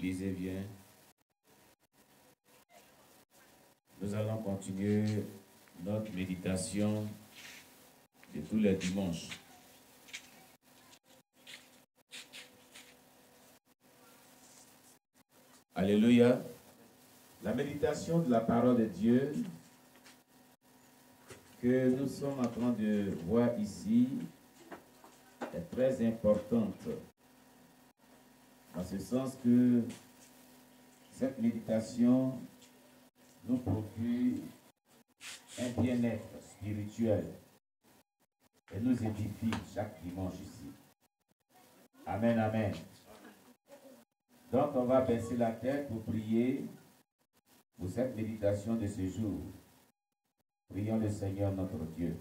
Lisez bien. Nous allons continuer notre méditation de tous les dimanches. Alléluia. La méditation de la parole de Dieu que nous sommes en train de voir ici est très importante. En ce sens que cette méditation nous procure un bien-être spirituel et nous édifie chaque dimanche ici. Amen, amen. Donc on va baisser la tête pour prier pour cette méditation de ce jour. Prions le Seigneur notre Dieu.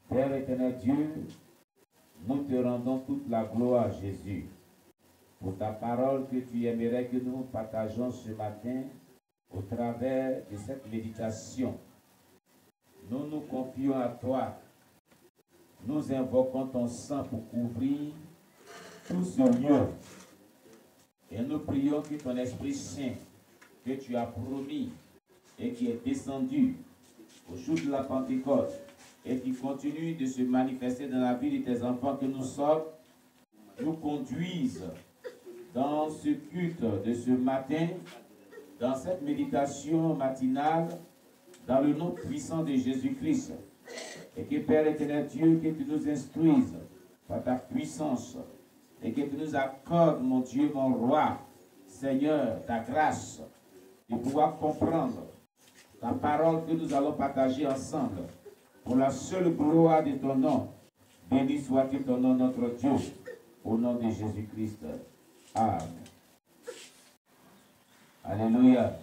Père éternel Dieu, nous te rendons toute la gloire, Jésus, pour ta parole que tu aimerais que nous partageons ce matin au travers de cette méditation. Nous nous confions à toi. Nous invoquons ton sang pour couvrir tout ce lieu. Et nous prions que ton Esprit Saint, que tu as promis et qui est descendu au jour de la Pentecôte et qui continue de se manifester dans la vie de tes enfants que nous sommes, nous conduise dans ce culte de ce matin, dans cette méditation matinale, dans le nom puissant de Jésus-Christ. Et que Père éternel Dieu, que tu nous instruises par ta puissance et que tu nous accordes, mon Dieu, mon roi, Seigneur, ta grâce, de pouvoir comprendre la parole que nous allons partager ensemble pour la seule gloire de ton nom. Béni soit-il ton nom, notre Dieu, au nom de Jésus-Christ. Amen. Alléluia.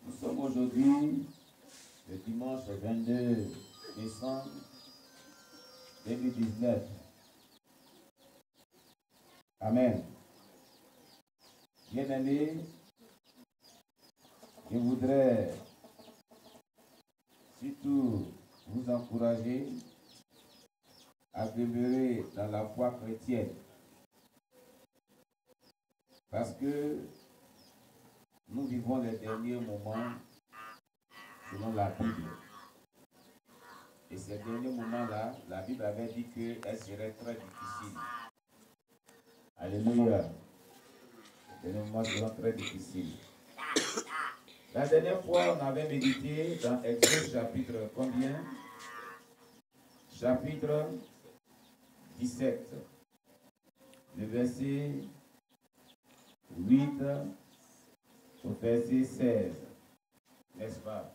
Nous sommes aujourd'hui le dimanche 22 décembre 2019. Amen. Bien-aimés, je voudrais surtout vous encourager à demeurer dans la foi chrétienne. Parce que nous vivons les derniers moments selon la Bible. Et ces derniers moments-là, la Bible avait dit qu'elle serait très difficile. Alléluia. Ces derniers moments seront très difficiles. La dernière fois, on avait médité dans Exode chapitre combien? Chapitre 17. Le verset 8 au verset 16. N'est-ce pas?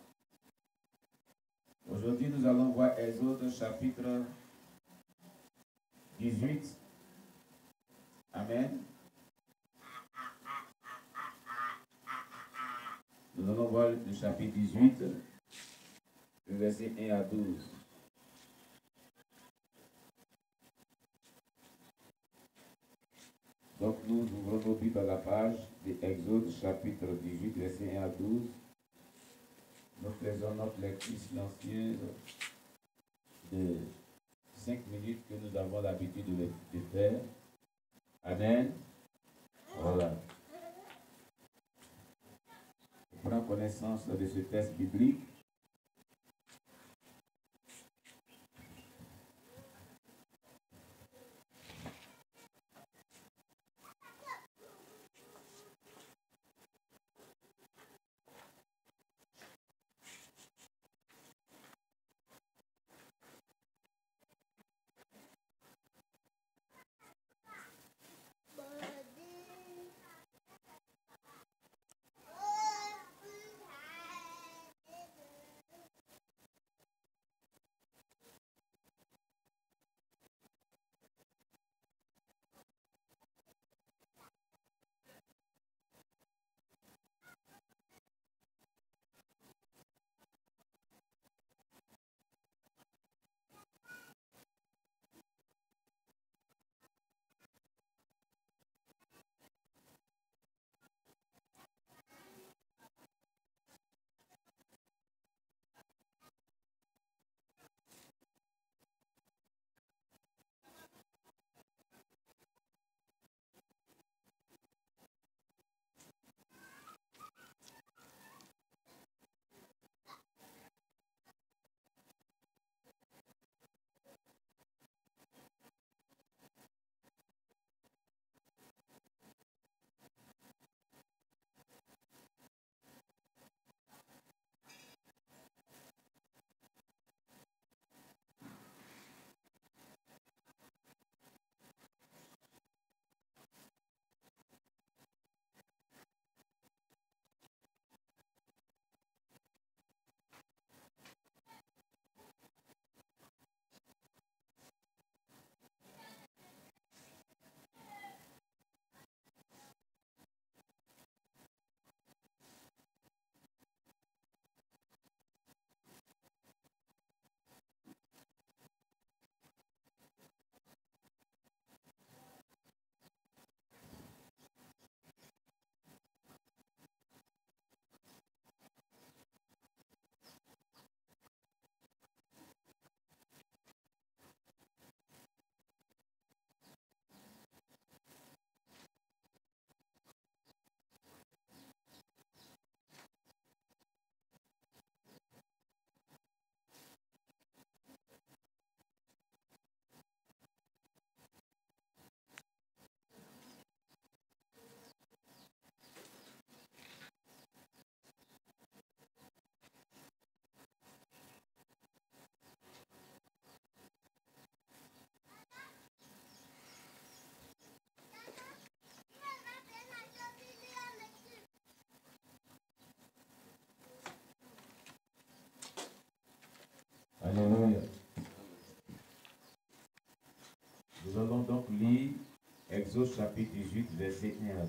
Aujourd'hui, nous allons voir Exode chapitre 18. Amen. Nous allons voir le chapitre 18, le verset 1 à 12. Donc nous ouvrons nos Bibles à la page de Exode chapitre 18, verset 1 à 12. Nous faisons notre lecture silencieuse de 5 minutes que nous avons l'habitude de faire. Amen. Voilà. On prend connaissance de ce texte biblique. Nous allons donc lire Exode chapitre 18, verset 1 à 12.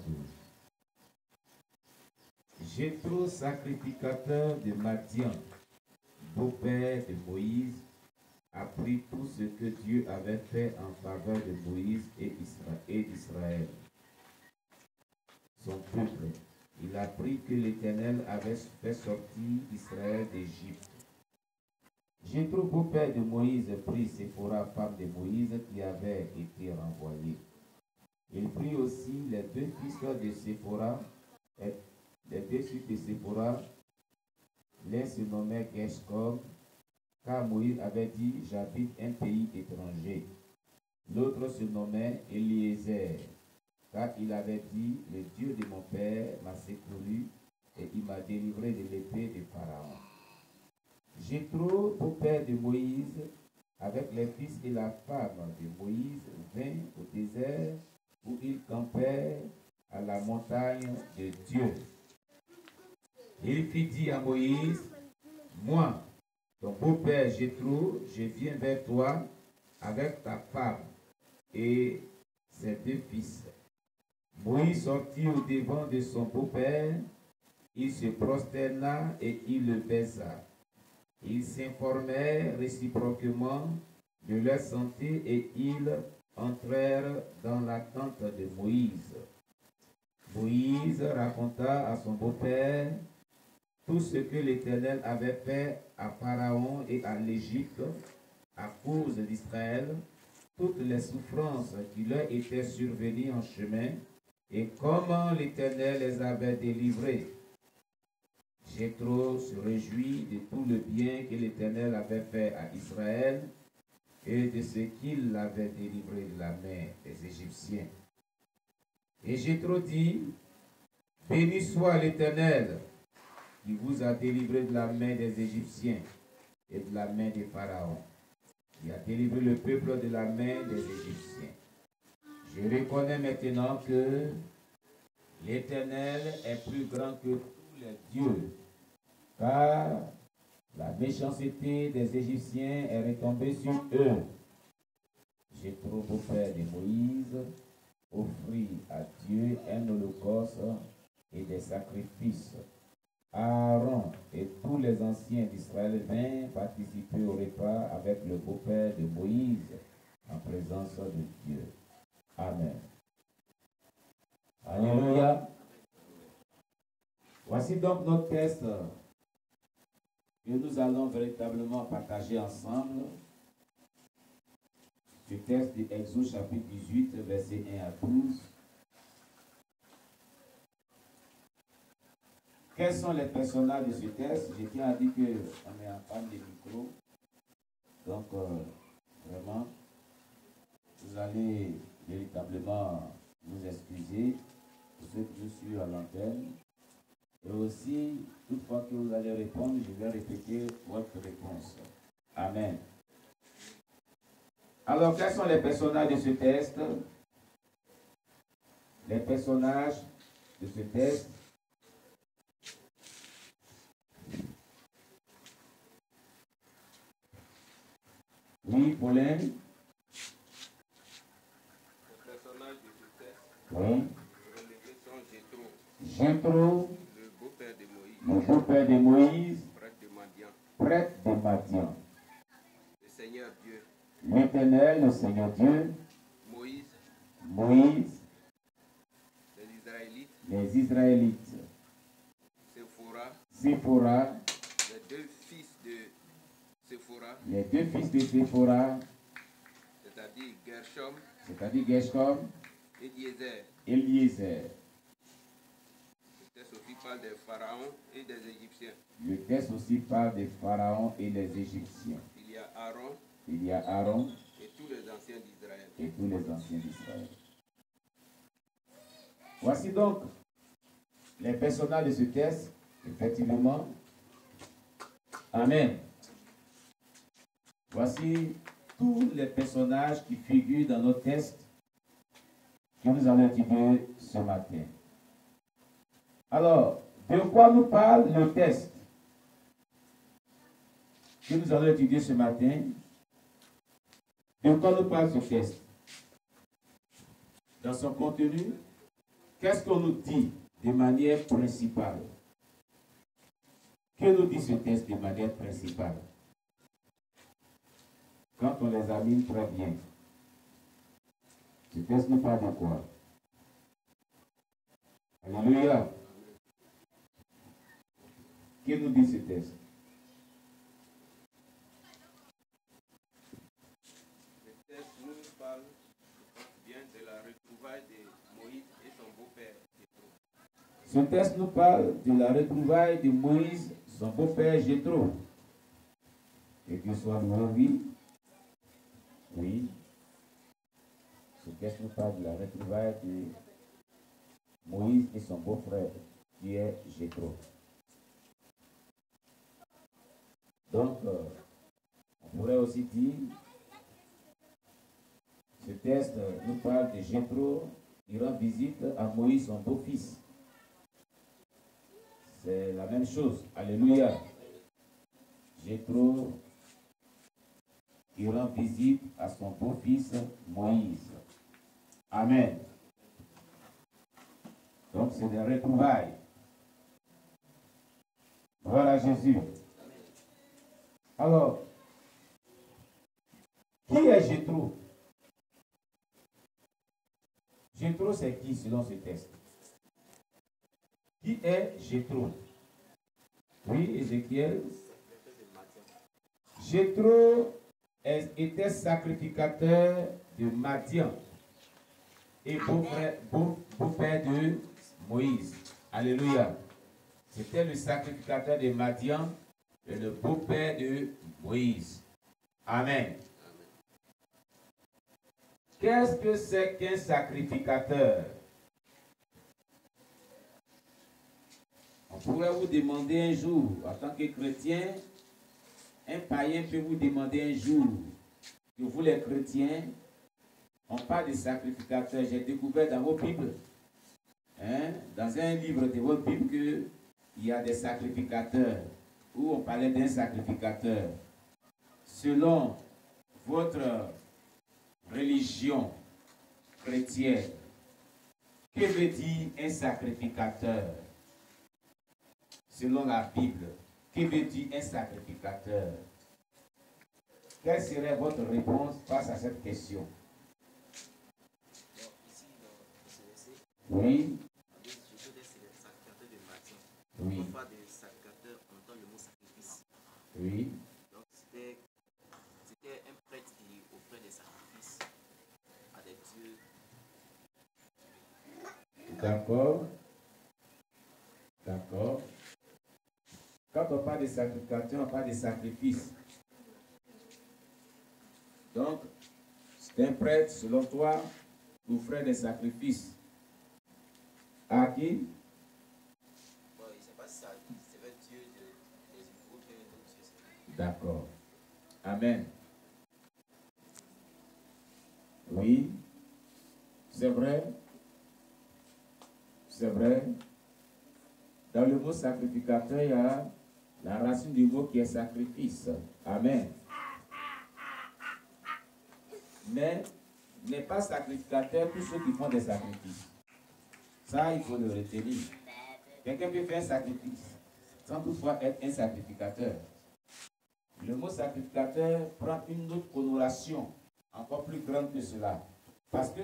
Jéthro, sacrificateur de Madian, beau-père de Moïse, apprit tout ce que Dieu avait fait en faveur de Moïse et d'Israël, son peuple. Il apprit que l'Éternel avait fait sortir Israël d'Égypte. Jéthro, beau-père de Moïse, prit Séphora, femme de Moïse, qui avait été renvoyée. Il prit aussi les deux fils de Séphora, les deux fils de Séphora. L'un se nommait Geshcom, car Moïse avait dit, j'habite un pays étranger. L'autre se nommait Eliezer, car il avait dit, le Dieu de mon père m'a secouru et il m'a délivré de l'épée de Pharaon. Jéthro, beau-père de Moïse, avec les fils et la femme de Moïse, vint au désert où ils campèrent à la montagne de Dieu. Il fit dire à Moïse, moi, ton beau-père Jéthro, je viens vers toi avec ta femme et ses deux fils. Moïse sortit au devant de son beau-père, il se prosterna et il le baisa. Ils s'informèrent réciproquement de leur santé et ils entrèrent dans la tente de Moïse. Moïse raconta à son beau-père tout ce que l'Éternel avait fait à Pharaon et à l'Égypte à cause d'Israël, toutes les souffrances qui leur étaient survenues en chemin et comment l'Éternel les avait délivrés. Jéthro se réjouit de tout le bien que l'Éternel avait fait à Israël et de ce qu'il l'avait délivré de la main des Égyptiens. Et Jéthro dit, béni soit l'Éternel qui vous a délivré de la main des Égyptiens et de la main de Pharaon, qui a délivré le peuple de la main des Égyptiens. Je reconnais maintenant que l'Éternel est plus grand que tous les dieux, car la méchanceté des Égyptiens est retombée sur eux. Jéthro, beau-père de Moïse, offrit à Dieu un holocauste et des sacrifices. Aaron et tous les anciens d'Israël vinrent participer au repas avec le beau-père de Moïse en présence de Dieu. Amen. Alléluia. Voici donc notre texte que nous allons véritablement partager ensemble. Ce texte de Exode chapitre 18, verset 1 à 12. Quels sont les personnages de ce texte? Je tiens à dire qu'on est en panne de micro. Donc, vraiment, vous allez véritablement vous excuser pour ceux qui nous suivent à l'antenne. Et aussi, toutefois que vous allez répondre, je vais répéter votre réponse. Amen. Alors, quels sont les personnages de ce texte? Les personnages de ce texte. Oui, Paulin. Le personnage de ce texte. Oui. Relevés sont Jéthro. Jéthro. Le beau-père de Moïse. Le beau-père de Moïse. Prêtre de Madian. Prêtre de Madian. Le Seigneur Dieu. L'Éternel, le Seigneur Dieu. Moïse. Moïse. Les Israélites. Les Israélites. Séphora. Les deux fils de Séphora. Les deux fils de Séphora. C'est-à-dire Gershom. Gershom. Eliezer. Le texte aussi parle des pharaons et des Égyptiens. Le texte aussi parle des pharaons et des Égyptiens. Il y a Aaron. Et tous les anciens d'Israël. Voici donc les personnages de ce texte, effectivement. Amen. Voici tous les personnages qui figurent dans nos textes que nous allons étudier ce matin. Alors, de quoi nous parle le texte que nous allons étudier ce matin? De quoi nous parle ce texte? dans son contenu, qu'est-ce qu'on nous dit de manière principale? Que nous dit ce texte de manière principale? Quand on les examine très bien, ce texte nous parle de quoi? Alléluia. Que nous dit ce texte? Le texte nous parle bien de la retrouvaille de Moïse et son beau-père Jéthro. Ce texte nous parle de la retrouvaille de Moïse, son beau-père Jéthro. Et que soit loué, oui. Ce texte nous parle de la retrouvaille de Moïse et son beau-frère, qui est Jéthro. Donc, on pourrait aussi dire, ce texte nous parle de Jéthro qui rend visite à Moïse, son beau-fils. C'est la même chose. Alléluia. Jéthro qui rend visite à son beau-fils Moïse. Amen. Donc, c'est des retrouvailles. Voilà Jésus. Alors, qui est Jéthro? Jéthro, c'est qui selon ce texte? Qui est Jéthro? Oui, Ézéchiel. Jéthro était sacrificateur de Madian et beau-père de Moïse. Alléluia. C'était le sacrificateur de Madian et le beau-père de Moïse. Amen. Qu'est-ce que c'est qu'un sacrificateur? On pourrait vous demander un jour, en tant que chrétien, un païen peut vous demander un jour que vous les chrétiens, on parle de sacrificateurs. J'ai découvert dans vos Bibles, dans un livre de votre Bible, qu'il y a des sacrificateurs, où on parlait d'un sacrificateur. Selon votre religion chrétienne, que veut dire un sacrificateur? Selon la Bible, que veut dire un sacrificateur? Quelle serait votre réponse face à cette question? Oui. Oui. Oui. Donc c'était un prêtre qui offrait des sacrifices à des dieux. D'accord. D'accord. Quand on parle de sacrificateur, on parle de sacrifice. Donc, c'est un prêtre, selon toi, qui offrait des sacrifices. À qui? Bon, il ne sait pas si c'est le Dieu des Hébreux ou d'autres dieux. D'accord. Amen. Oui. C'est vrai. C'est vrai. Dans le mot sacrificateur, il y a la racine du mot qui est sacrifice. Amen. Mais n'est pas sacrificateur tous ceux qui font des sacrifices. Ça, il faut le retenir. Quelqu'un peut faire un sacrifice sans toutefois être un sacrificateur. Le mot sacrificateur prend une autre connotation encore plus grande que cela. Parce que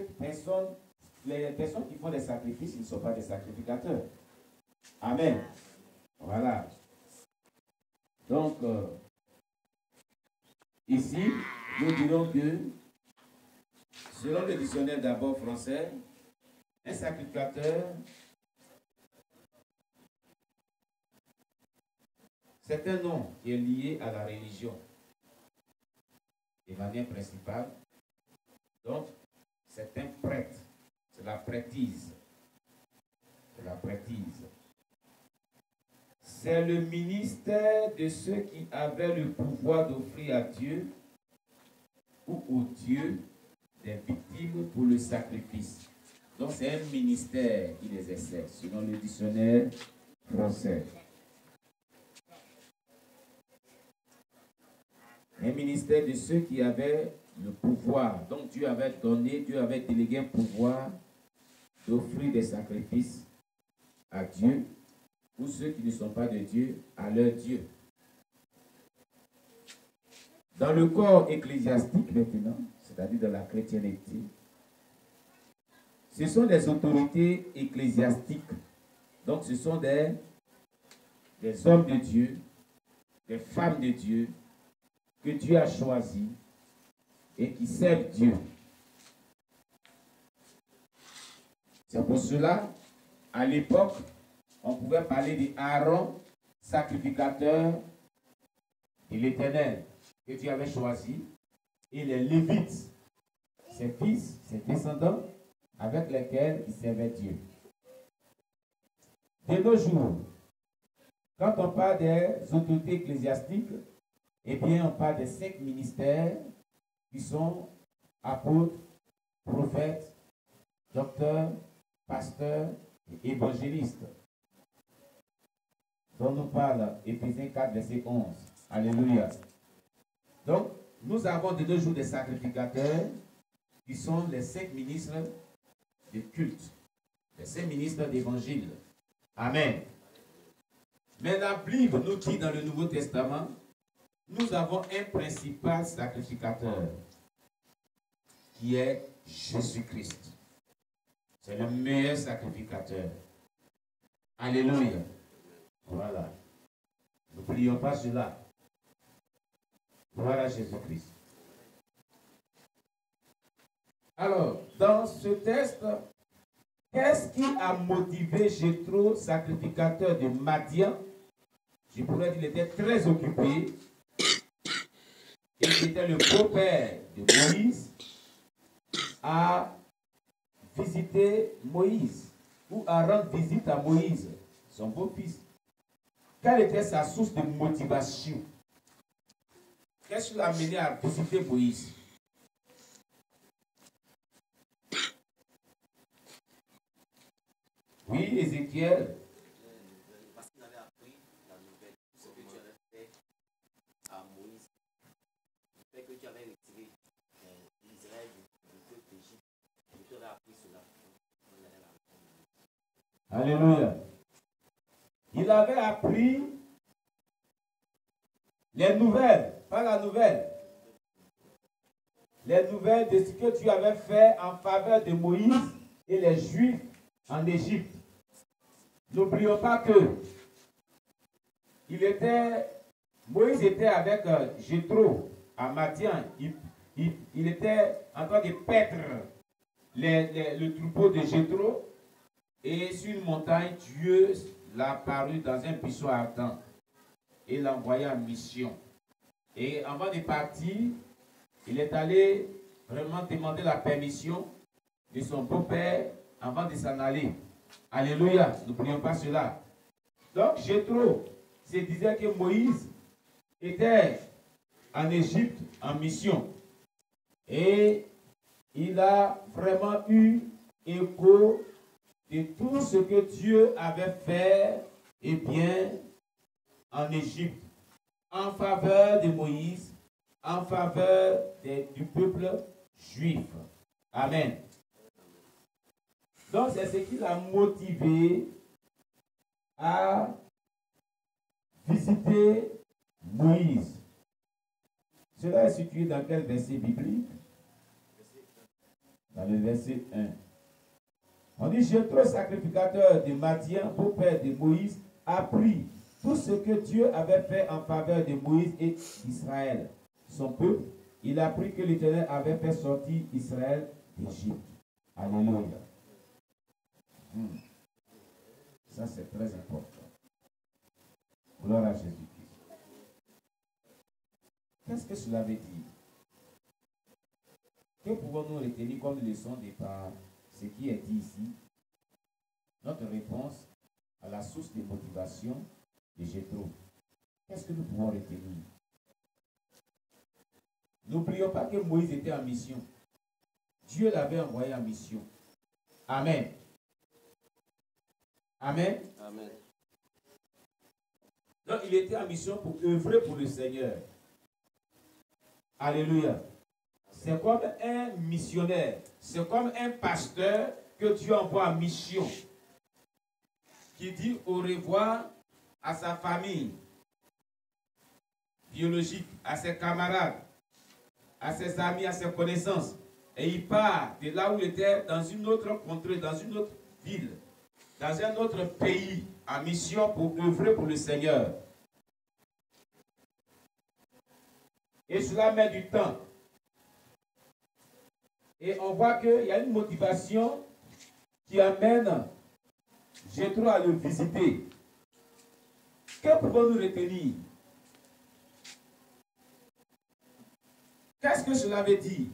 les personnes qui font des sacrifices, ils ne sont pas des sacrificateurs. Amen. Voilà. Donc, ici, nous dirons que, selon le dictionnaire d'abord français, un sacrificateur, c'est un nom qui est lié à la religion, de manière principale. Donc, c'est un prêtre, c'est la prêtrise. C'est la prêtrise. C'est le ministère de ceux qui avaient le pouvoir d'offrir à Dieu ou au Dieu des victimes pour le sacrifice. Donc c'est un ministère qui les exerce, selon le dictionnaire français. Un ministère de ceux qui avaient le pouvoir. Donc Dieu avait donné, Dieu avait délégué un pouvoir d'offrir des sacrifices à Dieu, ou ceux qui ne sont pas de Dieu, à leur Dieu. Dans le corps ecclésiastique maintenant, c'est-à-dire dans la chrétienté, ce sont des autorités ecclésiastiques. Donc ce sont des hommes de Dieu, des femmes de Dieu, que Dieu a choisis et qui servent Dieu. C'est pour cela, à l'époque, on pouvait parler d'Aaron, sacrificateur de l'Éternel, que Dieu avait choisi, et les Lévites, ses fils, ses descendants, avec lesquels il servait Dieu. De nos jours, quand on parle des autorités ecclésiastiques, eh bien, on parle des 5 ministères qui sont apôtres, prophètes, docteurs, pasteurs et évangélistes, dont nous parle Éphésiens 4, verset 11. Alléluia. Donc, nous avons de nos jours des sacrificateurs qui sont les 5 ministres de culte, les 5 ministres d'évangile. Amen. Mais la Bible nous dit dans le Nouveau Testament, nous avons un principal sacrificateur qui est Jésus-Christ. C'est le meilleur sacrificateur. Alléluia. Voilà. N'oublions pas cela. Voilà Jésus-Christ. Alors, dans ce texte, qu'est-ce qui a motivé Jéthro, sacrificateur de Madian? Je pourrais dire qu'il était très occupé. Il était le beau-père de Moïse, à visiter Moïse, ou à rendre visite à Moïse, son beau-fils. Quelle était sa source de motivation? Qu'est-ce qui l'a amené à visiter Moïse? Oui, Ézéchiel. Parce qu'il avait appris la nouvelle, ce que tu avais fait à Moïse, le fait que tu avais retiré Israël du peuple d'Égypte. Tu avais appris cela. Alléluia. Il avait appris les nouvelles, pas la nouvelle. Les nouvelles de ce que tu avais fait en faveur de Moïse et les Juifs en Égypte. N'oublions pas que Moïse était avec Jéthro à Madian. Il était en train de paître le troupeau de Jéthro. Et sur une montagne, Dieu l'a apparu dans un buisson ardent et l'a envoyé en mission. Et avant de partir, il est allé vraiment demander la permission de son beau-père avant de s'en aller. Alléluia, n'oublions pas cela. Donc Jéthro se disait que Moïse était en Égypte en mission. Et il a vraiment eu écho de tout ce que Dieu avait fait, eh bien, en Égypte, en faveur de Moïse, en faveur du peuple juif. Amen. Donc, c'est ce qui l'a motivé à visiter Moïse. Cela est situé dans quel verset biblique? Dans le verset 1. On dit, Jéthro, sacrificateur de Madian, beau-père de Moïse, a pris tout ce que Dieu avait fait en faveur de Moïse et d'Israël, son peuple. Il a appris que l'Éternel avait fait sortir Israël d'Égypte. Alléluia. Ça, c'est très important. Gloire à Jésus-Christ. Qu'est-ce que cela veut dire? Que pouvons-nous retenir comme leçon de par ce qui est dit ici? Notre réponse à la source de motivation de Jéthro. Qu'est-ce que nous pouvons retenir? N'oublions pas que Moïse était en mission. Dieu l'avait envoyé en mission. Amen. Amen. Amen. Donc il était en mission pour œuvrer pour le Seigneur. Alléluia. C'est comme un missionnaire, c'est comme un pasteur que Dieu envoie en mission, qui dit au revoir à sa famille biologique, à ses camarades, à ses amis, à ses connaissances, et il part de là où il était dans une autre contrée, dans une autre ville, dans un autre pays, en mission pour œuvrer pour le Seigneur. Et cela met du temps. Et on voit qu'il y a une motivation qui amène Jéthro à le visiter. Que pouvons-nous retenir? Qu'est-ce que cela veut dire?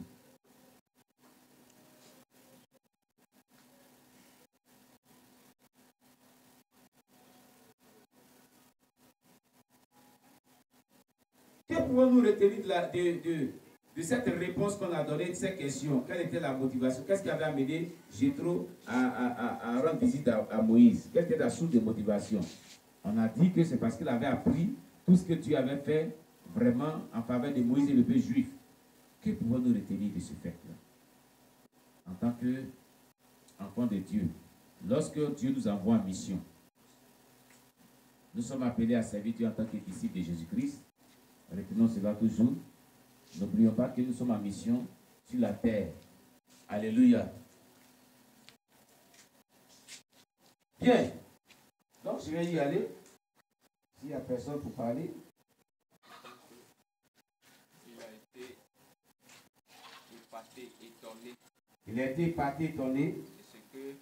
Que pouvons-nous retenir de cette réponse qu'on a donnée, de ces questions? Quelle était la motivation? Qu'est-ce qui avait amené Jéthro à rendre visite à Moïse? Quelle était la source de motivation? On a dit que c'est parce qu'il avait appris tout ce que Dieu avait fait vraiment en faveur de Moïse et le peuple juif. Que pouvons-nous retenir de ce fait-là? En tant qu'enfant de Dieu, lorsque Dieu nous envoie en mission, nous sommes appelés à servir Dieu en tant que disciples de Jésus-Christ. Retenons cela toujours. N'oublions pas que nous sommes en mission sur la terre. Alléluia. Bien. Donc, je vais y aller. S'il n'y a personne pour parler. Il a été étonné. Il a été étonné de ce que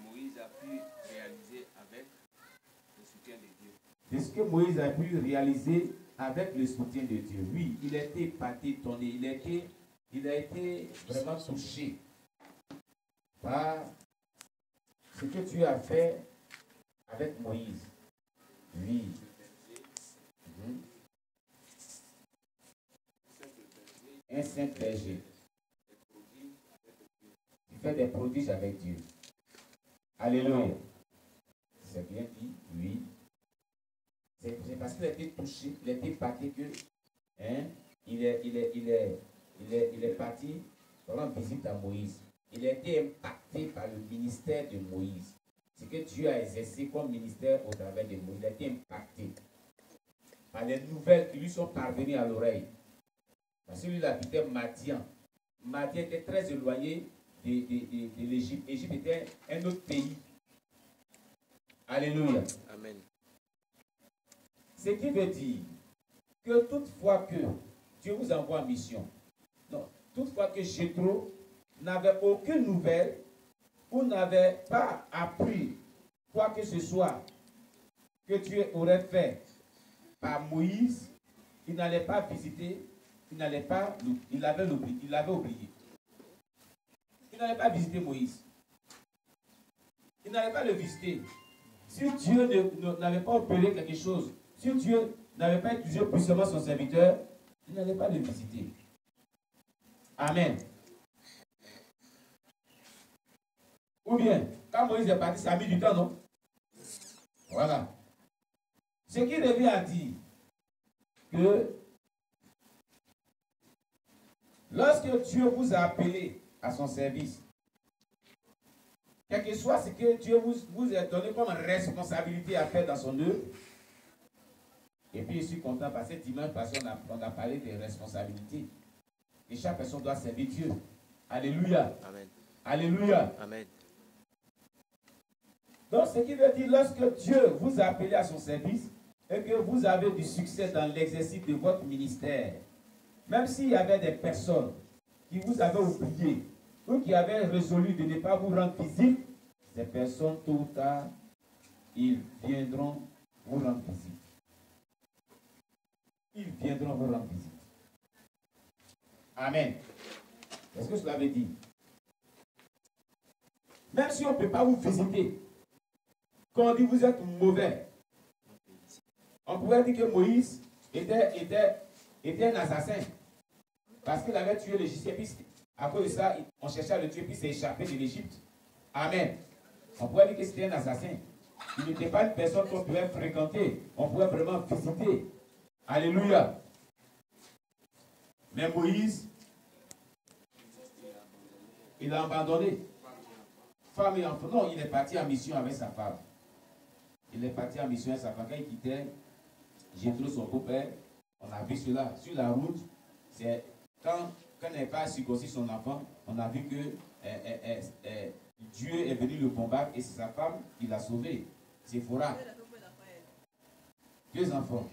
Moïse a pu réaliser avec le soutien de Dieu. De ce que Moïse a pu réaliser avec le soutien de Dieu. Oui, il a été étonné. Il a été vraiment touché par ce que Dieu a fait avec Moïse. Oui. Un saint berger. Il fait des prodiges avec Dieu. Alléluia. C'est bien dit, oui. C'est parce qu'il a été touché, il a été impacté que il est parti rendre visite à Moïse. Il a été impacté par le ministère de Moïse. Ce que Dieu a exercé comme ministère au travers de Moïse, il a été impacté par les nouvelles qui lui sont parvenues à l'oreille. Parce que lui, il habitait Madian. Madian était très éloigné de l'Égypte. L'Égypte était un autre pays. Alléluia. Amen. Ce qui veut dire que toutefois que Dieu vous envoie en mission, non, toutefois que Jéthro n'avait aucune nouvelle ou n'avait pas appris quoi que ce soit que Dieu aurait fait par Moïse, il n'allait pas visiter, il l'avait oublié. Il n'allait pas visiter Moïse. Il n'allait pas le visiter. Si Dieu n'avait pas opéré quelque chose, si Dieu n'avait pas utilisé puissamment son serviteur, il n'allait pas le visiter. Amen. Ou bien, quand Moïse est parti, ça a mis du temps, non? Voilà. Ce qui revient à dire que lorsque Dieu vous a appelé à son service, quel que soit ce que Dieu vous a donné comme responsabilité à faire dans son œuvre, et puis je suis content parce que dimanche passé, on a parlé des responsabilités. Et chaque personne doit servir Dieu. Alléluia. Amen. Alléluia. Amen. Donc, ce qui veut dire, lorsque Dieu vous a appelé à son service et que vous avez du succès dans l'exercice de votre ministère, même s'il y avait des personnes qui vous avaient oublié ou qui avaient résolu de ne pas vous rendre visite, ces personnes, tôt ou tard, ils viendront vous rendre visite. Ils viendront vous rendre visite. Amen. Est-ce que cela veut dire? Même si on ne peut pas vous visiter, quand on dit vous êtes mauvais, on pourrait dire que Moïse était un assassin. Parce qu'il avait tué l'Égyptien. Puis à cause de ça, on cherchait à le tuer, puis il s'est échappé de l'Égypte. Amen. On pourrait dire que c'était un assassin. Il n'était pas une personne qu'on pouvait fréquenter. On pouvait vraiment visiter. Alléluia. Mais Moïse, il a abandonné. femme et enfants. Non, il est parti en mission avec sa femme. Il est parti en mission avec sa femme. Quand il quittait Jétro, son beau-père, on a vu cela. Sur la route, c'est quand elle n'est pas circoncis son enfant, on a vu que Dieu est venu le combattre et c'est sa femme qui l'a sauvé. C'est Phora. 2 enfants.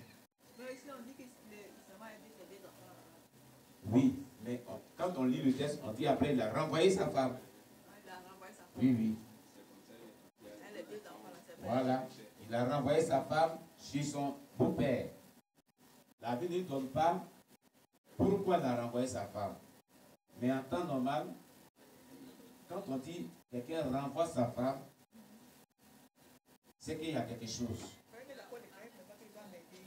Oui, mais quand on lit le texte, on dit après, il a renvoyé sa femme. Oui, oui. Voilà. Il a renvoyé sa femme chez son beau-père. La Bible ne donne pas pourquoi il a renvoyé sa femme. Mais en temps normal, quand on dit quelqu'un renvoie sa femme, c'est qu'il y a quelque chose.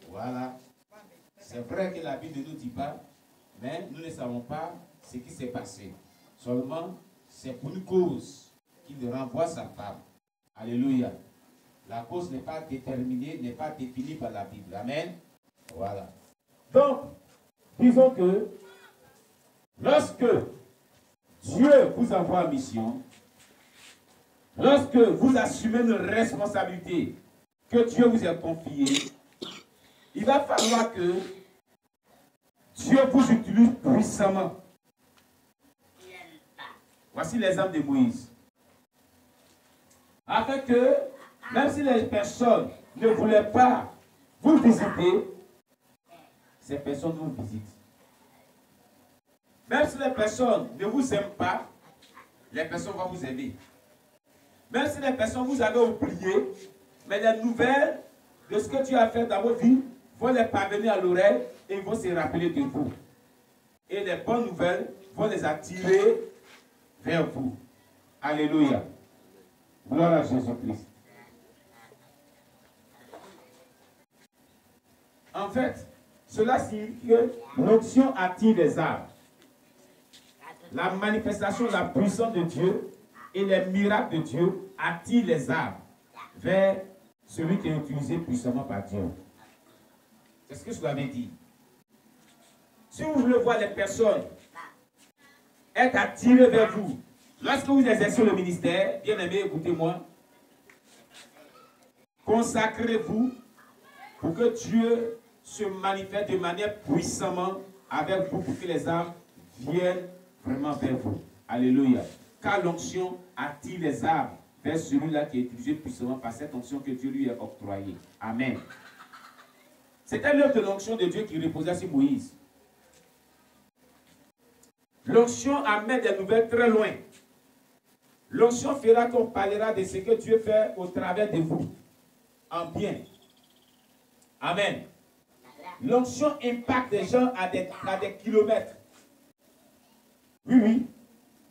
Voilà. C'est vrai que la Bible ne nous dit pas, mais nous ne savons pas ce qui s'est passé. Seulement, c'est pour une cause qu'il renvoie sa femme. Alléluia. La cause n'est pas déterminée, n'est pas définie par la Bible. Amen. Voilà. Donc, disons que lorsque Dieu vous envoie en mission, lorsque vous assumez une responsabilité que Dieu vous a confiée, il va falloir que Dieu vous utilise puissamment. Voici l'exemple de Moïse. Afin que, même si les personnes ne voulaient pas vous visiter, ces personnes vous visitent. Même si les personnes ne vous aiment pas, les personnes vont vous aimer. Même si les personnes vous avez oublié, mais les nouvelles de ce que Dieu a fait dans votre vie vont les parvenir à l'oreille et ils vont se rappeler de vous. Et les bonnes nouvelles vont les attirer vers vous. Alléluia. Gloire à Jésus-Christ. En fait, cela signifie que l'onction attire les âmes. La manifestation de la puissance de Dieu et les miracles de Dieu attirent les âmes vers celui qui est utilisé puissamment par Dieu. C'est ce que je vous avais dit. Si vous voulez voir les personnes être attirées vers vous, lorsque vous exercez le ministère, bien aimé, écoutez-moi, consacrez-vous pour que Dieu se manifeste de manière puissamment avec vous, pour que les âmes viennent vraiment vers vous. Alléluia. Car l'onction attire les âmes vers celui-là qui est utilisé puissamment par cette onction que Dieu lui a octroyée. Amen. C'était l'œuvre de l'onction de Dieu qui reposait sur Moïse. L'onction amène des nouvelles très loin. L'onction fera qu'on parlera de ce que Dieu fait au travers de vous, en bien. Amen. L'onction impacte des gens à des kilomètres. Oui, oui.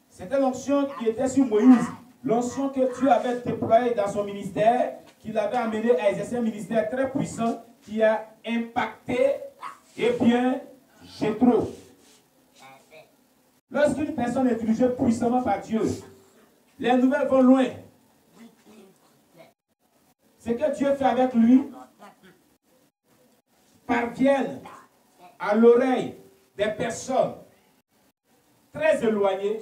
C'était l'onction qui était sur Moïse. L'onction que Dieu avait déployée dans son ministère, qu'il avait amené à exercer un ministère très puissant, qui a impacté, eh bien, Jétro. Lorsqu'une personne est utilisée puissamment par Dieu, les nouvelles vont loin. Ce que Dieu fait avec lui parviennent à l'oreille des personnes très éloignées,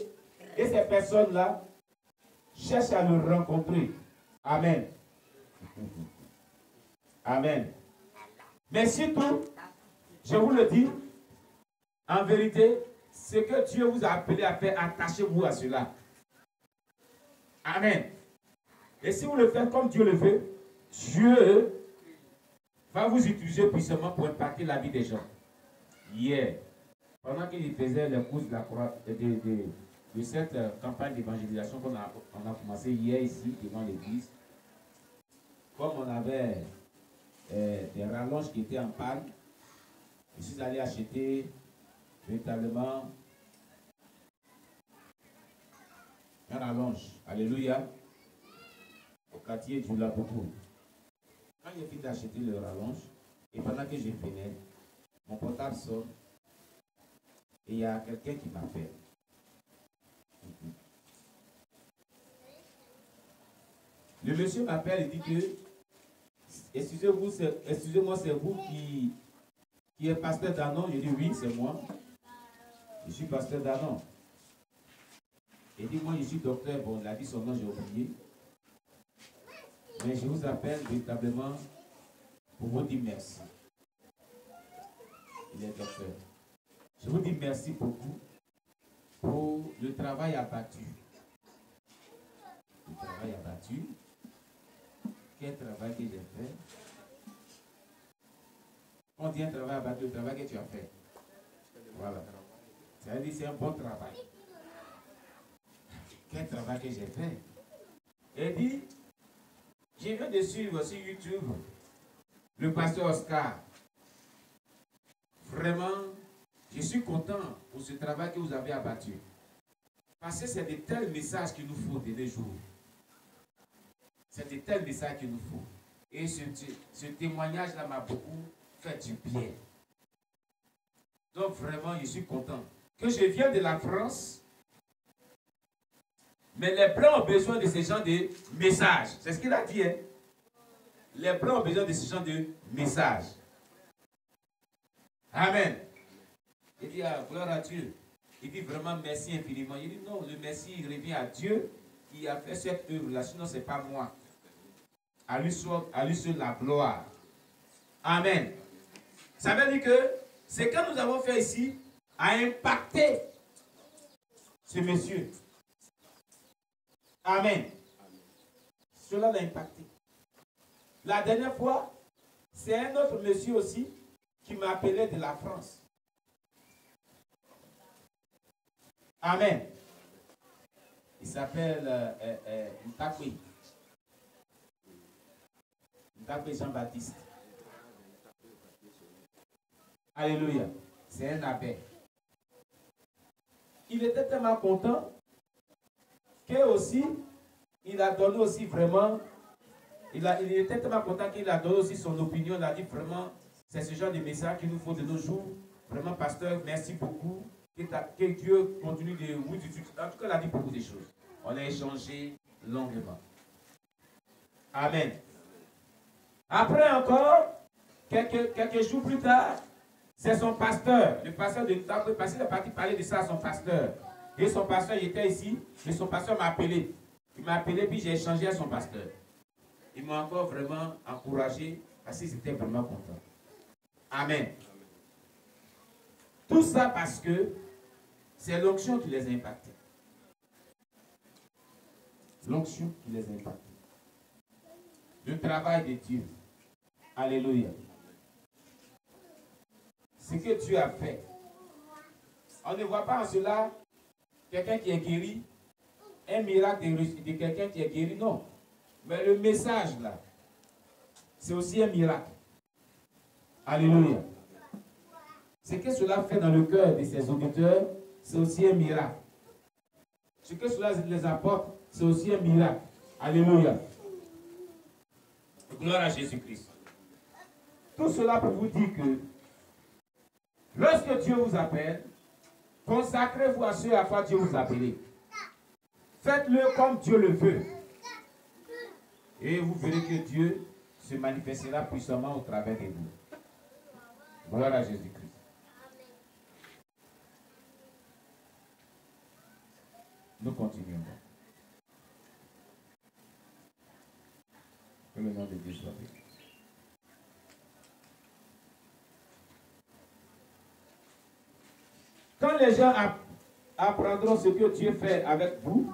et ces personnes-là cherchent à le rencontrer. Amen. Amen. Mais surtout, je vous le dis, en vérité, ce que Dieu vous a appelé à faire, attachez-vous à cela. Amen. Et si vous le faites comme Dieu le veut, Dieu va vous utiliser puissamment pour impacter la vie des gens. Hier, pendant qu'il faisait les courses de cette campagne d'évangélisation qu'on a commencé hier ici, devant l'église, comme on avait des rallonges qui étaient en panne, je suis allé acheter véritablement un rallonge. Alléluia. Au quartier du Labourou. Quand j'ai fini d'acheter le rallonge, et pendant que je venais, mon portable sonne, et il y a quelqu'un qui m'appelle. Le monsieur m'appelle et dit que, excusez-moi, c'est vous qui êtes pasteur d'Anon? Je dis oui, c'est moi. Je suis pasteur d'Anon. Il dit, moi je suis docteur, bon, il a dit son nom, j'ai oublié. Mais je vous appelle véritablement pour vous dire merci. Il est docteur. Je vous dis merci beaucoup pour le travail abattu. Le travail abattu. Quel travail que j'ai fait? On dit un travail abattu, le travail que tu as fait. Voilà. Ça veut dire c'est un bon travail. Quel travail que j'ai fait? Il dit, je viens de suivre sur YouTube le pasteur Oscar. Vraiment, je suis content pour ce travail que vous avez abattu. Parce que c'est de tels messages qu'il nous faut de nos jours. C'est de tels messages qu'il nous faut. Et ce témoignage-là m'a beaucoup fait du bien. Donc vraiment, je suis content. Que je viens de la France, mais les Blancs ont besoin de ce genre de messages. C'est ce qu'il a dit. Hein? Les Blancs ont besoin de ce genre de messages. Amen. Il dit, ah, gloire à Dieu. Il dit vraiment merci infiniment. Il dit non, le merci il revient à Dieu qui a fait cette œuvre-là. Sinon, ce n'est pas moi. À lui seul la gloire. Amen. Ça veut dire que ce que nous avons fait ici a impacté ce monsieur. Amen. Cela l'a impacté. La dernière fois, c'est un autre monsieur aussi qui m'appelait de la France. Amen. Il s'appelle Ntakwe. Ntakwe Jean-Baptiste. Alléluia. C'est un abbé. Il était tellement content que aussi, il a donné aussi vraiment, il était tellement content qu'il a donné aussi son opinion. Il a dit vraiment, c'est ce genre de message qu'il nous faut de nos jours. Vraiment, pasteur, merci beaucoup. Que Dieu continue de vous utiliser. En tout cas, il a dit beaucoup de choses. On a échangé longuement. Amen. Après encore, quelques jours plus tard, c'est son pasteur, le pasteur de Ntakwe, parce qu'il est parti parler de ça à son pasteur. Et son pasteur, il était ici, mais son pasteur m'a appelé. Il m'a appelé, puis j'ai échangé à son pasteur. Il m'a encore vraiment encouragé, parce qu'ils étaient vraiment contents. Amen. Tout ça parce que c'est l'onction qui les a impactés. L'onction qui les a impactés. Le travail de Dieu. Alléluia. Ce que Dieu a fait. On ne voit pas en cela quelqu'un qui est guéri, un miracle de quelqu'un qui est guéri, non. Mais le message là, c'est aussi un miracle. Alléluia. Ce que cela fait dans le cœur de ses auditeurs, c'est aussi un miracle. Ce que cela les apporte, c'est aussi un miracle. Alléluia. Gloire à Jésus-Christ. Tout cela pour vous dire que lorsque Dieu vous appelle, consacrez-vous à ce à quoi Dieu vous a appelé. Faites-le comme Dieu le veut. Et vous verrez que Dieu se manifestera puissamment au travers de vous. Gloire à Jésus-Christ. Nous continuons. Que le nom de Dieu soit béni. Quand les gens apprendront ce que Dieu fait avec vous,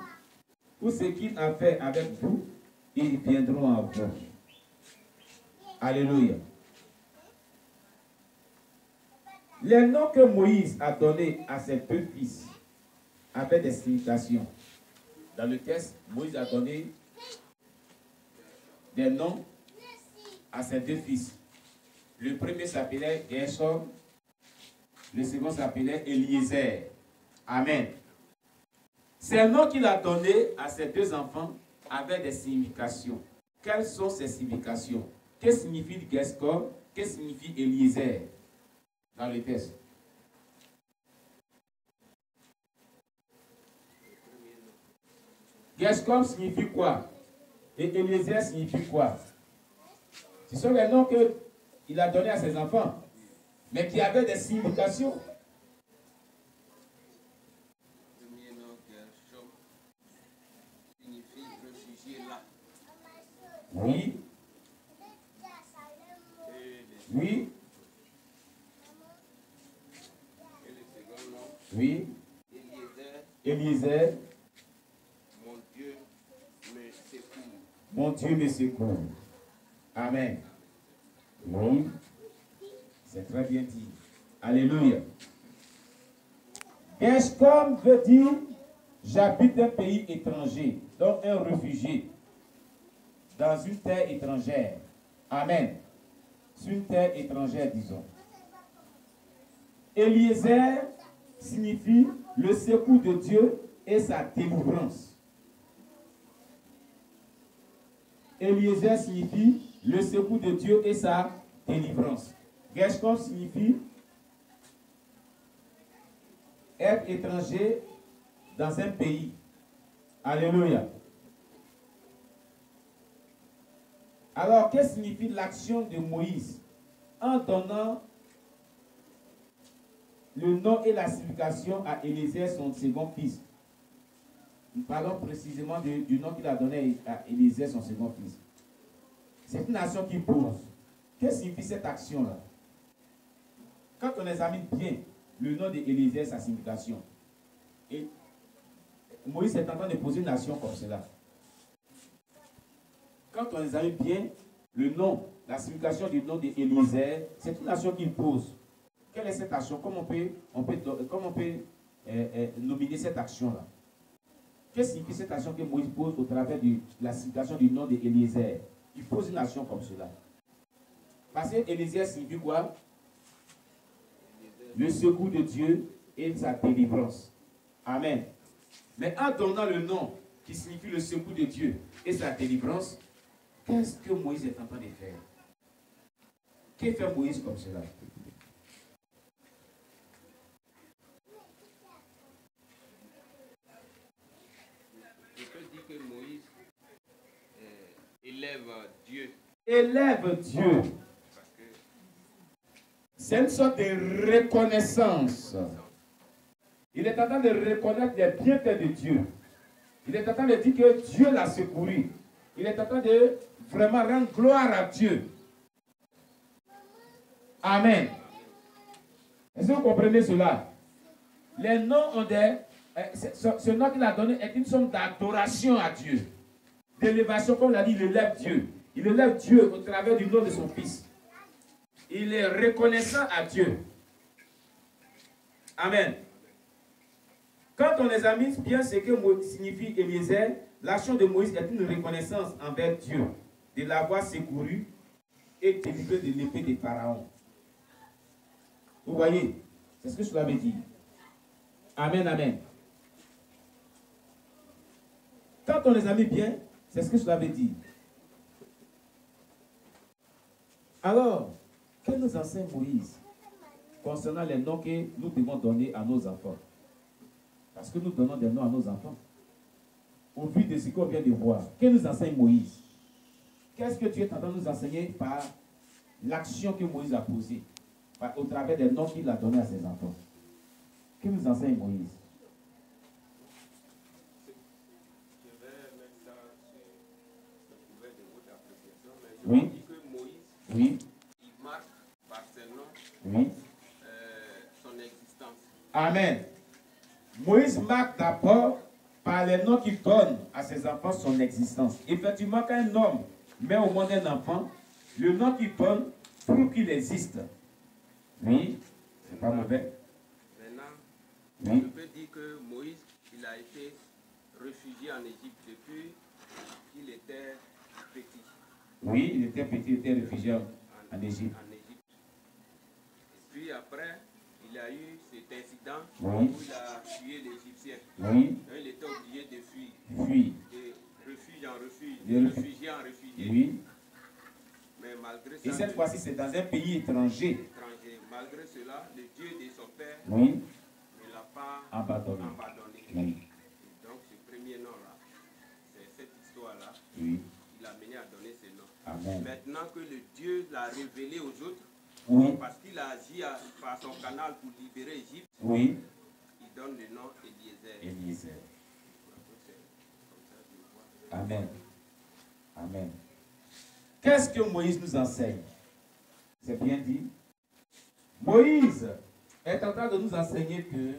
ou ce qu'il a fait avec vous, ils viendront à vous. Alléluia. Les noms que Moïse a donnés à ses deux fils avaient des significations. Dans le texte, Moïse a donné des noms à ses deux fils. Le premier s'appelait Gershom, le second s'appelait Eliezer. Amen. Ces noms qu'il a donnés à ses deux enfants avaient des significations. Quelles sont ces significations? Que signifie Gershom? Que signifie Eliezer? Dans le texte. Gershom signifie quoi? Et Eliezer signifie quoi? Ce sont les noms qu'il a donnés à ses enfants, mais qui avaient des significations. Oui. Oui. Et le second nom, Oui. Eliezer, Eliezer. mon Dieu me secourt. Mon Dieu me secourt. Amen. Oui. C'est très bien dit. Alléluia. Gescom veut dire j'habite un pays étranger, donc un réfugié, dans une terre étrangère. Amen. Sur une terre étrangère, disons. Eliezer signifie le secours de Dieu et sa délivrance. Eliezer signifie le secours de Dieu et sa délivrance. Gescom signifie être étranger dans un pays. Alléluia. Alors, qu'est-ce que signifie l'action de Moïse en donnant le nom et la signification à Eliezer, son second fils? Nous parlons précisément du nom qu'il a donné à Eliezer, son second fils. C'est une action qui pose. Qu'est-ce que signifie cette action-là? Quand on examine bien le nom d'Eliezer, sa signification, et Moïse est en train de poser une action comme cela. Quand on examine bien le nom, la signification du nom d'Eliezer, c'est une action qu'il pose. Quelle est cette action? Comment on peut nominer cette action-là? Qu'est-ce que signifie cette action que Moïse pose au travers de la signification du nom d'Eliezer? Il pose une action comme cela. Parce que Eliezer signifie quoi? Le secours de Dieu et sa délivrance. Amen. Mais en donnant le nom qui signifie le secours de Dieu et sa délivrance, qu'est-ce que Moïse est en train de faire? Que fait Moïse comme cela? Je peux dire que Moïse élève Dieu. Élève Dieu. Parce que C'est une sorte de reconnaissance. Il est en train de reconnaître les bienfaits de Dieu. Il est en train de dire que Dieu l'a secouru. Il est en train de vraiment rendre gloire à Dieu. Amen. Est-ce que vous comprenez cela? Les noms ont des... Ce nom qu'il a donné est une somme d'adoration à Dieu. D'élévation, comme l'a dit, il élève Dieu. Il élève Dieu au travers du nom de son Fils. Il est reconnaissant à Dieu. Amen. Quand on examine bien ce que signifie Eliezer, l'action de Moïse est une reconnaissance envers Dieu de l'avoir secouru et délivré de l'épée des pharaons. Vous voyez, c'est ce que cela veut dire. Amen, amen. Quand on examine bien, c'est ce que cela veut dire. Alors, que nous enseigne Moïse concernant les noms que nous devons donner à nos enfants? Parce que nous donnons des noms à nos enfants. Au vu de ce qu'on vient de voir, que nous enseigne Moïse? Qu'est-ce que tu es en train de nous enseigner par l'action que Moïse a posée, au travers des noms qu'il a donnés à ses enfants? Que nous enseigne Moïse? je vais mettre ça sur le couvert de votre appréciation, mais je Oui. dis que Moïse, Oui, il marque par ses noms oui. son existence. Amen. Moïse marque d'abord par les noms qu'il donne à ses enfants son existence. Effectivement, quand un homme met au monde un enfant, le nom qu'il donne prouve qu'il existe. Oui, c'est pas mauvais. Maintenant, Oui. je peux dire que Moïse, il a été réfugié en Égypte depuis qu'il était petit. Oui, il était petit, il était réfugié en Égypte. Et puis après, il a eu cet incident Oui. où il a tué l'Égyptien. Oui, Donc, il était obligé de fuir, oui. de refuge en refuge, De de réfugié en réfugié. Oui. Mais malgré Et ça, cette fois-ci, c'est dans un pays étranger. étranger, malgré cela, le Dieu de son père Oui, ne l'a pas abandonné. abandonné. Oui, Et donc ce premier nom-là, c'est cette histoire-là, oui. il a mené à donner ce nom. Amen. Maintenant que le Dieu l'a révélé aux autres, Oui, parce qu'il a agi par son canal pour libérer l'Égypte, oui. il donne le nom Eliezer. Eliezer. Amen. Amen. Qu'est-ce que Moïse nous enseigne? C'est bien dit. Moïse est en train de nous enseigner que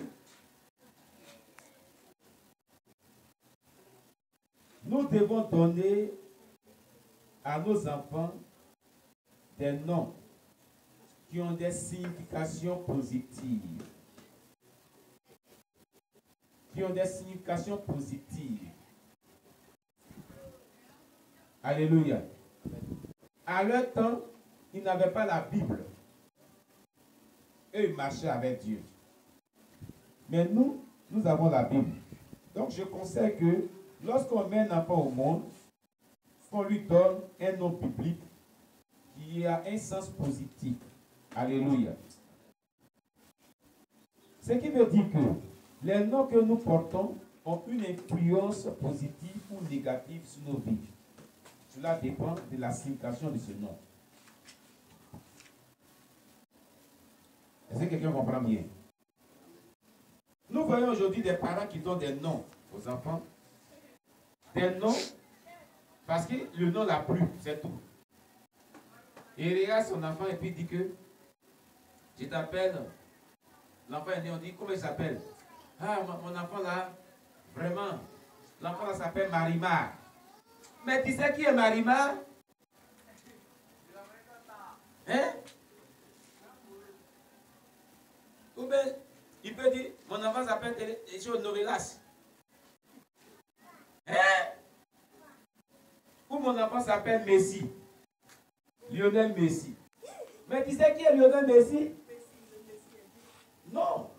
nous devons donner à nos enfants des noms qui ont des significations positives. Qui ont des significations positives. Alléluia. À leur temps, ils n'avaient pas la Bible. Eux, ils marchaient avec Dieu. Mais nous, nous avons la Bible. Donc, je conseille que lorsqu'on met un enfant au monde, qu'on lui donne un nom biblique qui a un sens positif. Alléluia. Ce qui veut dire que les noms que nous portons ont une influence positive ou négative sur nos vies. Cela dépend de la signification de ce nom. Est-ce que quelqu'un comprend bien? Nous voyons aujourd'hui des parents qui donnent des noms aux enfants. Des noms parce que le nom l'a plu, c'est tout. Et il regarde son enfant et puis il dit que je t'appelle. L'enfant est né, on dit comment il s'appelle? Ah, mon enfant là, vraiment, l'enfant là s'appelle Marimar. Mais tu sais qui est Marimar? Hein? Ou bien, il peut dire, mon enfant s'appelle Novelas. Hein? Ou mon enfant s'appelle Messi. Lionel Messi. Mais tu sais qui est Lionel Messi? Non.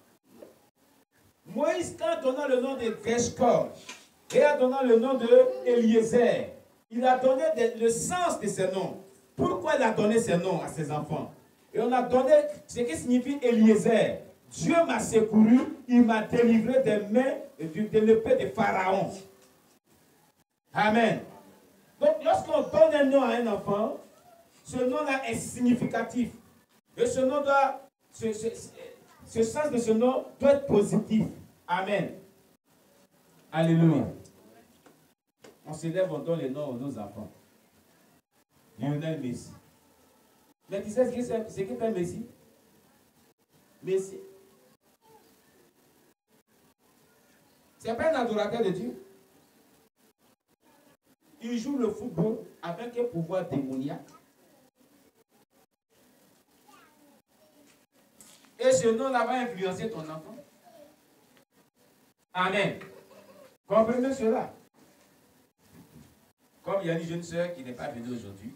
Moïse, quand donnant le nom de Geshkor et en donnant le nom de Eliezer, il a donné le sens de ces noms. Pourquoi il a donné ces noms à ses enfants? Et on a donné ce qui signifie Eliezer. Dieu m'a secouru, il m'a délivré des mains de l'épée de Pharaon. Amen. Donc lorsqu'on donne un nom à un enfant, ce nom-là est significatif. Et ce nom doit, ce sens de ce nom doit être positif. Amen. Alléluia. On s'élève, on donne les noms à nos enfants. Lionel Messi. Mais tu sais ce qu'est un Messi? Messi. C'est pas un adorateur de Dieu. Il joue le football avec un pouvoir démoniaque. Et ce nom-là va influencer ton enfant. Amen. Comprenez cela. Comme il y a une jeune soeur qui n'est pas venue aujourd'hui,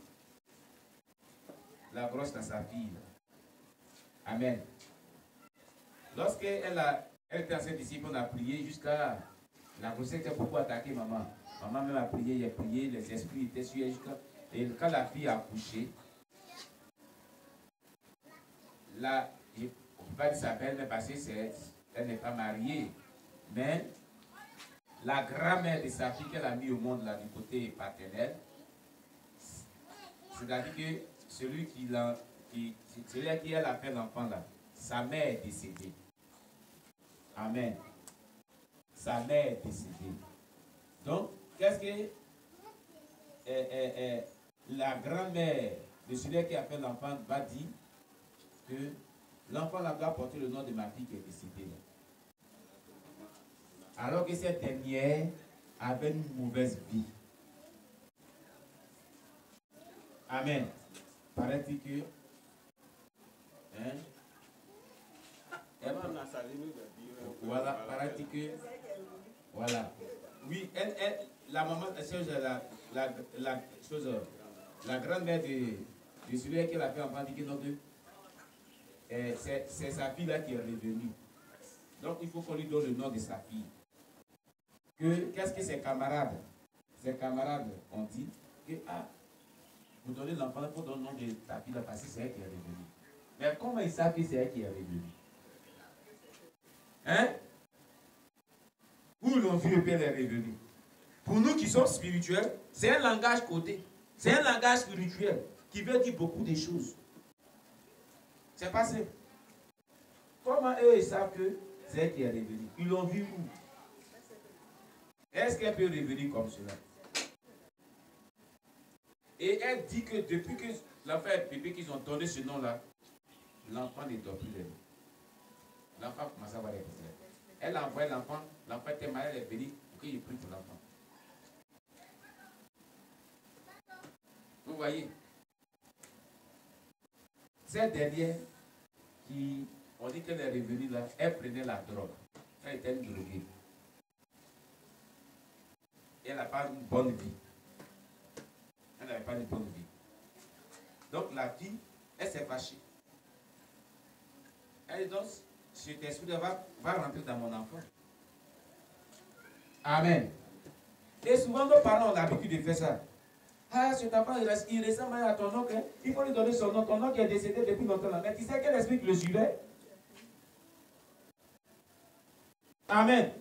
la grosse dans sa fille. Amen. Lorsqu'elle était à ses disciples, on a prié jusqu'à la grossesse qui a beaucoup attaqué maman. Maman même a prié, il a prié, les esprits étaient sur elle jusqu'à. Et quand la fille a accouché, là, on ne peut pas dire sa belle, mais parce qu'elle n'est pas mariée. Mais la grand-mère de sa fille qu'elle a mis au monde là, du côté paternel, c'est-à-dire que celui à qui elle a fait l'enfant là, sa mère est décédée. Amen. Sa mère est décédée. Donc, qu'est-ce que la grand-mère de celui qui a fait l'enfant va dire? Que l'enfant là doit porter le nom de ma fille qui est décédée là. Alors que cette dernière avait une mauvaise vie. Amen. Paraît-il que voilà, paraît-il que voilà. Oui, la maman, la grand-mère de celui qui l'a fait enfant dit que non, c'est sa fille là qui est revenue. Donc il faut qu'on lui donne le nom de sa fille. Qu'est-ce que ses camarades ont dit que vous donnez l'enfant, il faut donner le nom de ta fille là parce que c'est elle qui est revenue. Mais comment ils savent que c'est elle qui est revenue? Hein? Où ils l'ont vu et puis elle est revenue. Pour nous qui sommes spirituels, c'est un langage codé. C'est un langage spirituel qui veut dire beaucoup de choses. C'est pas simple. Comment eux ils savent que c'est elle qui est revenue? Ils l'ont vu où? Est-ce qu'elle peut revenir comme cela? Et elle dit que depuis que l'enfant est bébé, qu'ils ont donné ce nom-là, l'enfant ne dort plus les nuits. L'enfant commence à avoir des problèmes. Elle a envoyé l'enfant était malade, elle est venue pour qu'il prie pour l'enfant. Vous voyez, cette dernière qui, on dit qu'elle est revenue là, elle prenait la drogue. Elle était une droguée. Elle n'a pas une bonne vie. Elle n'avait pas une bonne vie. Donc la fille, elle s'est fâchée. Elle dit donc, cet esprit va rentrer dans mon enfant. Amen. Et souvent nos parents ont l'habitude de faire ça. Ah, cet enfant, il ressemble à ton oncle. Il faut lui donner son nom. Ton oncle est décédé depuis longtemps. Mais tu sais quel esprit qui le suivait? Amen.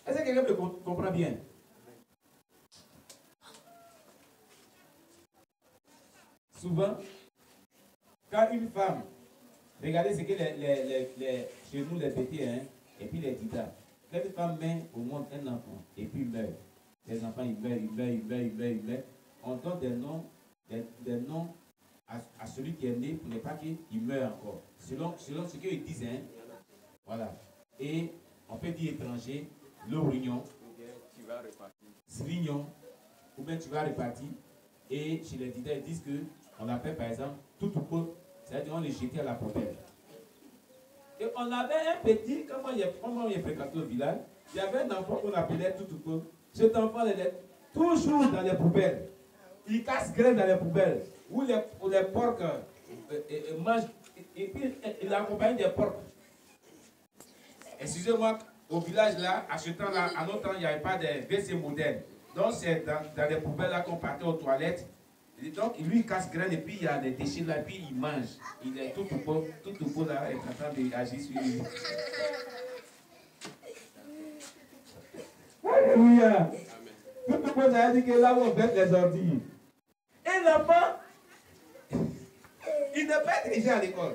Est-ce que quelqu'un le comprend bien? Souvent, quand une femme, regardez ce que chez nous les bêtés, hein, et puis les titas, quand une femme met au monde un enfant, et puis il meurt, les enfants ils meurent, on donne des noms à celui qui est né pour ne pas qu'il meure encore. Selon ce qu'ils disent, hein, voilà. Et on peut dire étranger, l'orignon, Slignon, ou bien tu vas repartir. Et chez les titas, ils disent qu'on appelle par exemple tout c'est-à-dire on les jetait à la poubelle. Et on avait un petit, comment il est fréquenté au village, il y avait un enfant qu'on appelait tout. Cet enfant, il est toujours dans les poubelles. Il casse graines dans les poubelles. Où les porcs mangent. Et puis, il accompagne des porcs. Excusez-moi, au village là, à ce temps-là, à notre temps, il n'y avait pas de WC modernes. Donc, c'est dans les poubelles là qu'on partait aux toilettes. Et donc, lui, il casse graines et puis il y a des déchets là, et puis il mange. Il est tout là, est en train d'agir sur lui. Alléluia. Tout le monde a dit que là où on fait les ordures. Et l'enfant, il n'est pas intelligent à l'école.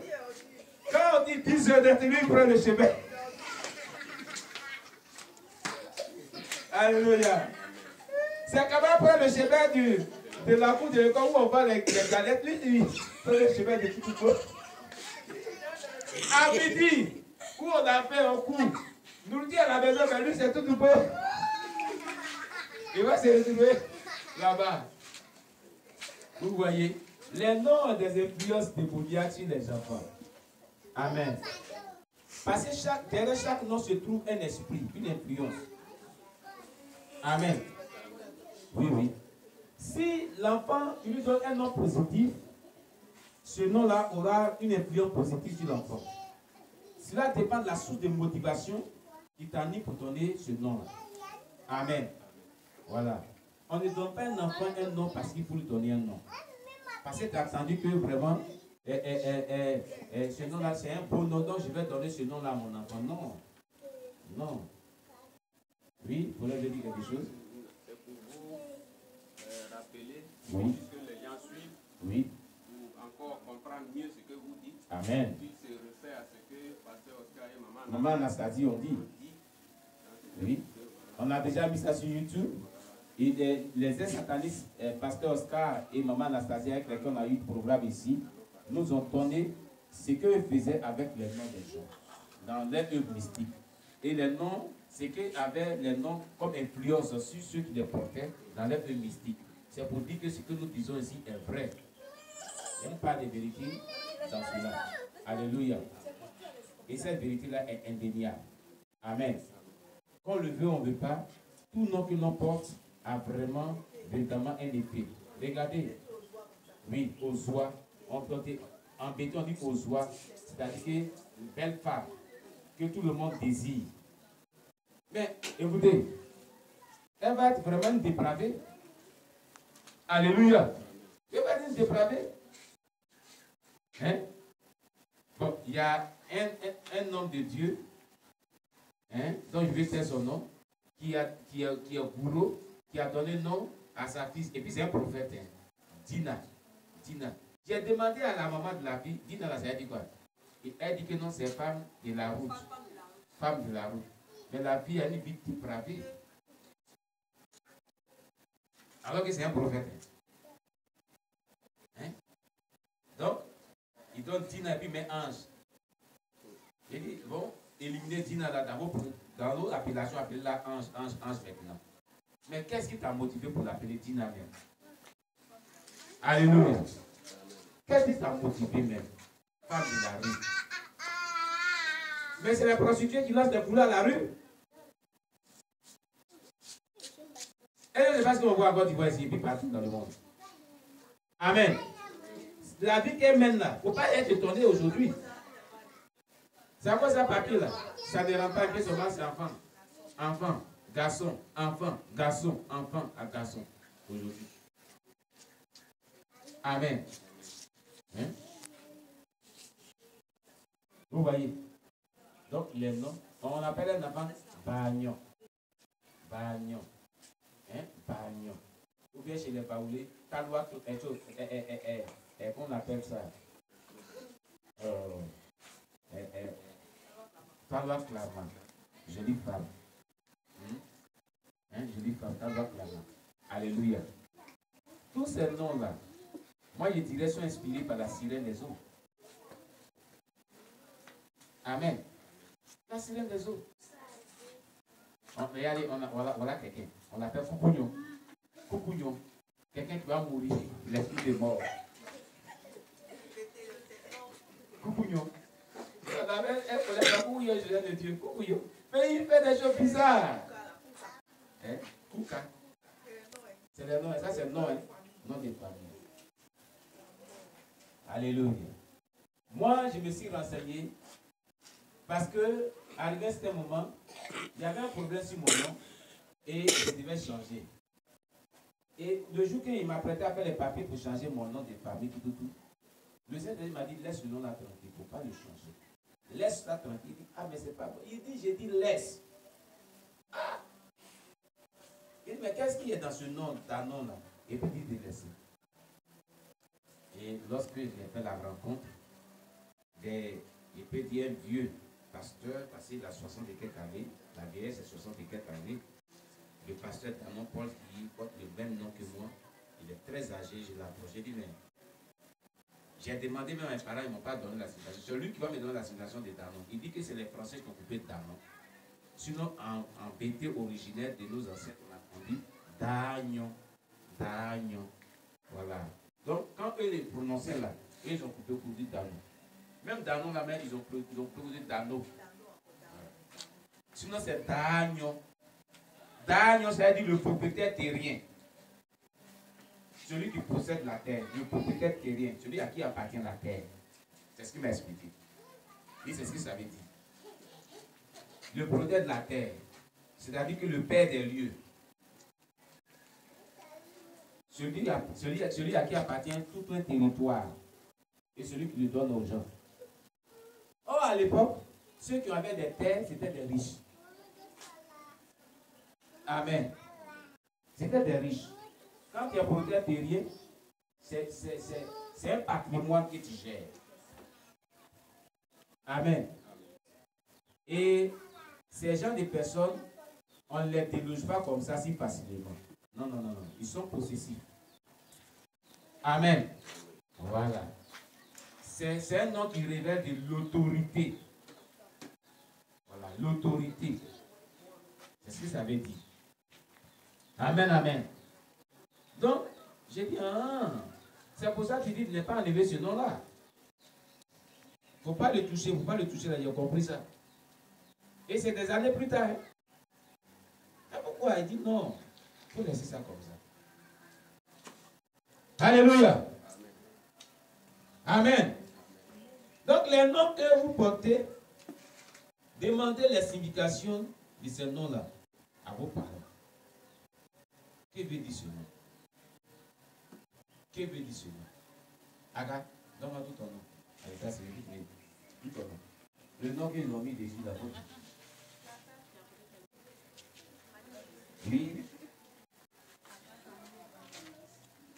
Quand on dit 10 heures d'être, lui, il prend le chemin. Alléluia. C'est quand même prendre le chemin de la cour de l'école où on voit les galettes. Lui, il prend le chemin de tout. À midi, où on a fait un coup, nous dit à la maison, mais lui, c'est tout beau. Il va se retrouver là-bas. Vous voyez, les noms ont des influences démoniaques sur les enfants. Amen. Parce que derrière chaque nom se trouve un esprit, une influence. Amen. Oui. Si l'enfant, tu lui donnes un nom positif, ce nom-là aura une influence positive sur l'enfant. Cela dépend de la source de motivation qui t'anime pour donner ce nom-là. Amen. Voilà. On ne donne pas à un enfant un nom parce qu'il faut lui donner un nom. Parce que tu as entendu que vraiment, ce nom-là, c'est un beau nom, donc je vais donner ce nom-là à mon enfant. Non. Non. Oui, vous voulez dire quelque chose? C'est pour vous rappeler, oui. puisque les gens suivent, oui. pour encore comprendre mieux ce que vous dites. Amen. Puis se réfère à ce que Pasteur Oscar et Maman Anastasie ont dit. Oui. On a déjà mis ça sur YouTube. Et les ex-satanistes, Pasteur Oscar et Maman Anastasie, avec lesquels on a eu le programme ici, nous ont donné ce qu'eux faisaient avec les noms des gens, dans leur œuvre mystique. Et les noms, c'est qu'ils avaient les noms comme influence sur ceux qui les portaient dans leur œuvre mystique. C'est pour dire que ce que nous disons ici est vrai. Il n'y a pas de vérité dans cela. Alléluia. Et cette vérité-là est indéniable. Amen. Qu'on le veut, on ne veut pas, tout nom que l'on porte a vraiment, véritablement un effet. Regardez. Oui, aux oies. En béton, on dit aux oies. C'est-à-dire une belle femme que tout le monde désire. Mais, écoutez, elle va être vraiment une dépravée. Alléluia. Elle va être une dépravée. Hein? Bon, il y a un homme de Dieu, hein, dont je vais faire son nom, qui est bourreau, qui a donné nom à sa fille, et puis c'est un prophète, hein, Dina. J'ai demandé à la maman de la fille, Dina, là, ça a dit quoi? Elle dit que non, c'est femme de la route. Femme de la route. Mais la fille, elle est vite dépravée. Alors que c'est un prophète. Hein? Donc, il donne Dina et puis met ange. Il dit, bon, éliminez Dina là dans l'autre appellation, appelez-la ange maintenant. Mais qu'est-ce qui t'a motivé pour l'appeler Dina même? Alléluia. Qu'est-ce qui t'a motivé même? Femme de la rue. Mais c'est les prostituées qui lancent des poulets à la rue. Et je ne sais pas ce qu'on voit encore d'Ivoire ici et puis partout dans le monde. Amen. La vie qu'elle mène là, il ne faut pas être étonné aujourd'hui. C'est à quoi ça papier là? Ça ne rentre pas que seulement c'est enfant. Enfant, garçon, enfant, garçon, enfant à garçon. Aujourd'hui. Amen. Hein? Vous voyez? Donc les noms, on appelle un enfant bagnon. Bagnon. Hein? Bagnon. Ou bien chez les baoulés, talois, qu'on appelle ça. Talois Clama. Jolie femme. Hein? Jolie femme, Talois Clama. Alléluia. Tous ces noms-là, moi je dirais, sont inspirés par la sirène des eaux. Amen. La sirène des eaux. Regardez, voilà quelqu'un. On l'appelle Coucougnon. Coucougnon. Quelqu'un qui va mourir. L'esprit de mort. Coucougnon. Elle de Dieu. Coucougnon. Mais il fait des choses bizarres. Hein? Kouka. C'est le nom. Ça, c'est le nom. Hein? Nom des familles. Alléluia. Moi, je me suis renseigné parce que, arrivé à un certain moment, il y avait un problème sur mon nom et je devais changer. Et le jour qu'il m'a prêté à faire les papiers pour changer mon nom de famille, le Seigneur m'a dit, laisse le nom là tranquille, il ne faut pas le changer. Laisse ça tranquille. Il dit, ah mais c'est pas bon. Il dit, j'ai dit laisse. Ah. Il dit, mais qu'est-ce qu'il y a dans ce nom, ta nom là? Et puis il dit de laisser. Et lorsque j'ai fait la rencontre, je peux dire un vieux pasteur, passé il a 60 et quelques années, la vieillesse c'est 60 et quelques années, le pasteur Danon Paul qui porte le même nom que moi, il est très âgé, je l'approche, j'ai dit mais j'ai demandé même à mes parents, ils ne m'ont pas donné la citation. Celui qui va me donner la citation de Danon, il dit que c'est les Français qui ont coupé Danon. Sinon en BT originel de nos ancêtres, on dit Dagnon, Dagnon, voilà. Donc quand eux les prononçaient là, ils ont coupé pour dire Danon. Même Danon là, ils ont proposé Dano. Sinon c'est Dagnon. Dagnon, ça veut dire le propriétaire terrien. Celui qui possède la terre, le propriétaire terrien, celui à qui appartient la terre. C'est ce qu'il m'a expliqué. Et c'est ce que ça veut dire. Le propriétaire de la terre, c'est-à-dire que le père des lieux. Celui à qui appartient tout un territoire. Et celui qui le donne aux gens. Or, à l'époque, ceux qui avaient des terres, c'était des riches. Amen. C'était des riches. Quand tu es propriétaire terrien, c'est un patrimoine que tu gères. Amen. Et ces gens de personnes, on ne les déloge pas comme ça si facilement. Non, non, non, non. Ils sont possessifs. Amen. Voilà. C'est un nom qui révèle de l'autorité. Voilà, l'autorité. C'est ce que ça veut dire. Amen, amen. Donc, j'ai dit, c'est pour ça qu'il dit de ne pas enlever ce nom-là. Il ne faut pas le toucher, il ne faut pas le toucher là, il a compris ça. Et c'est des années plus tard. Et pourquoi il dit non? Il faut laisser ça comme ça. Alléluia. Amen. Donc les noms que vous portez, demandez les significations de ces noms-là à vos parents. Que veut dire ce nom? Que veut dire ce nom? Aga, donne-moi tout ton nom. Allez, ça c'est tout ton nom. Le nom qu'ils ont mis dessus là-bas. Oui.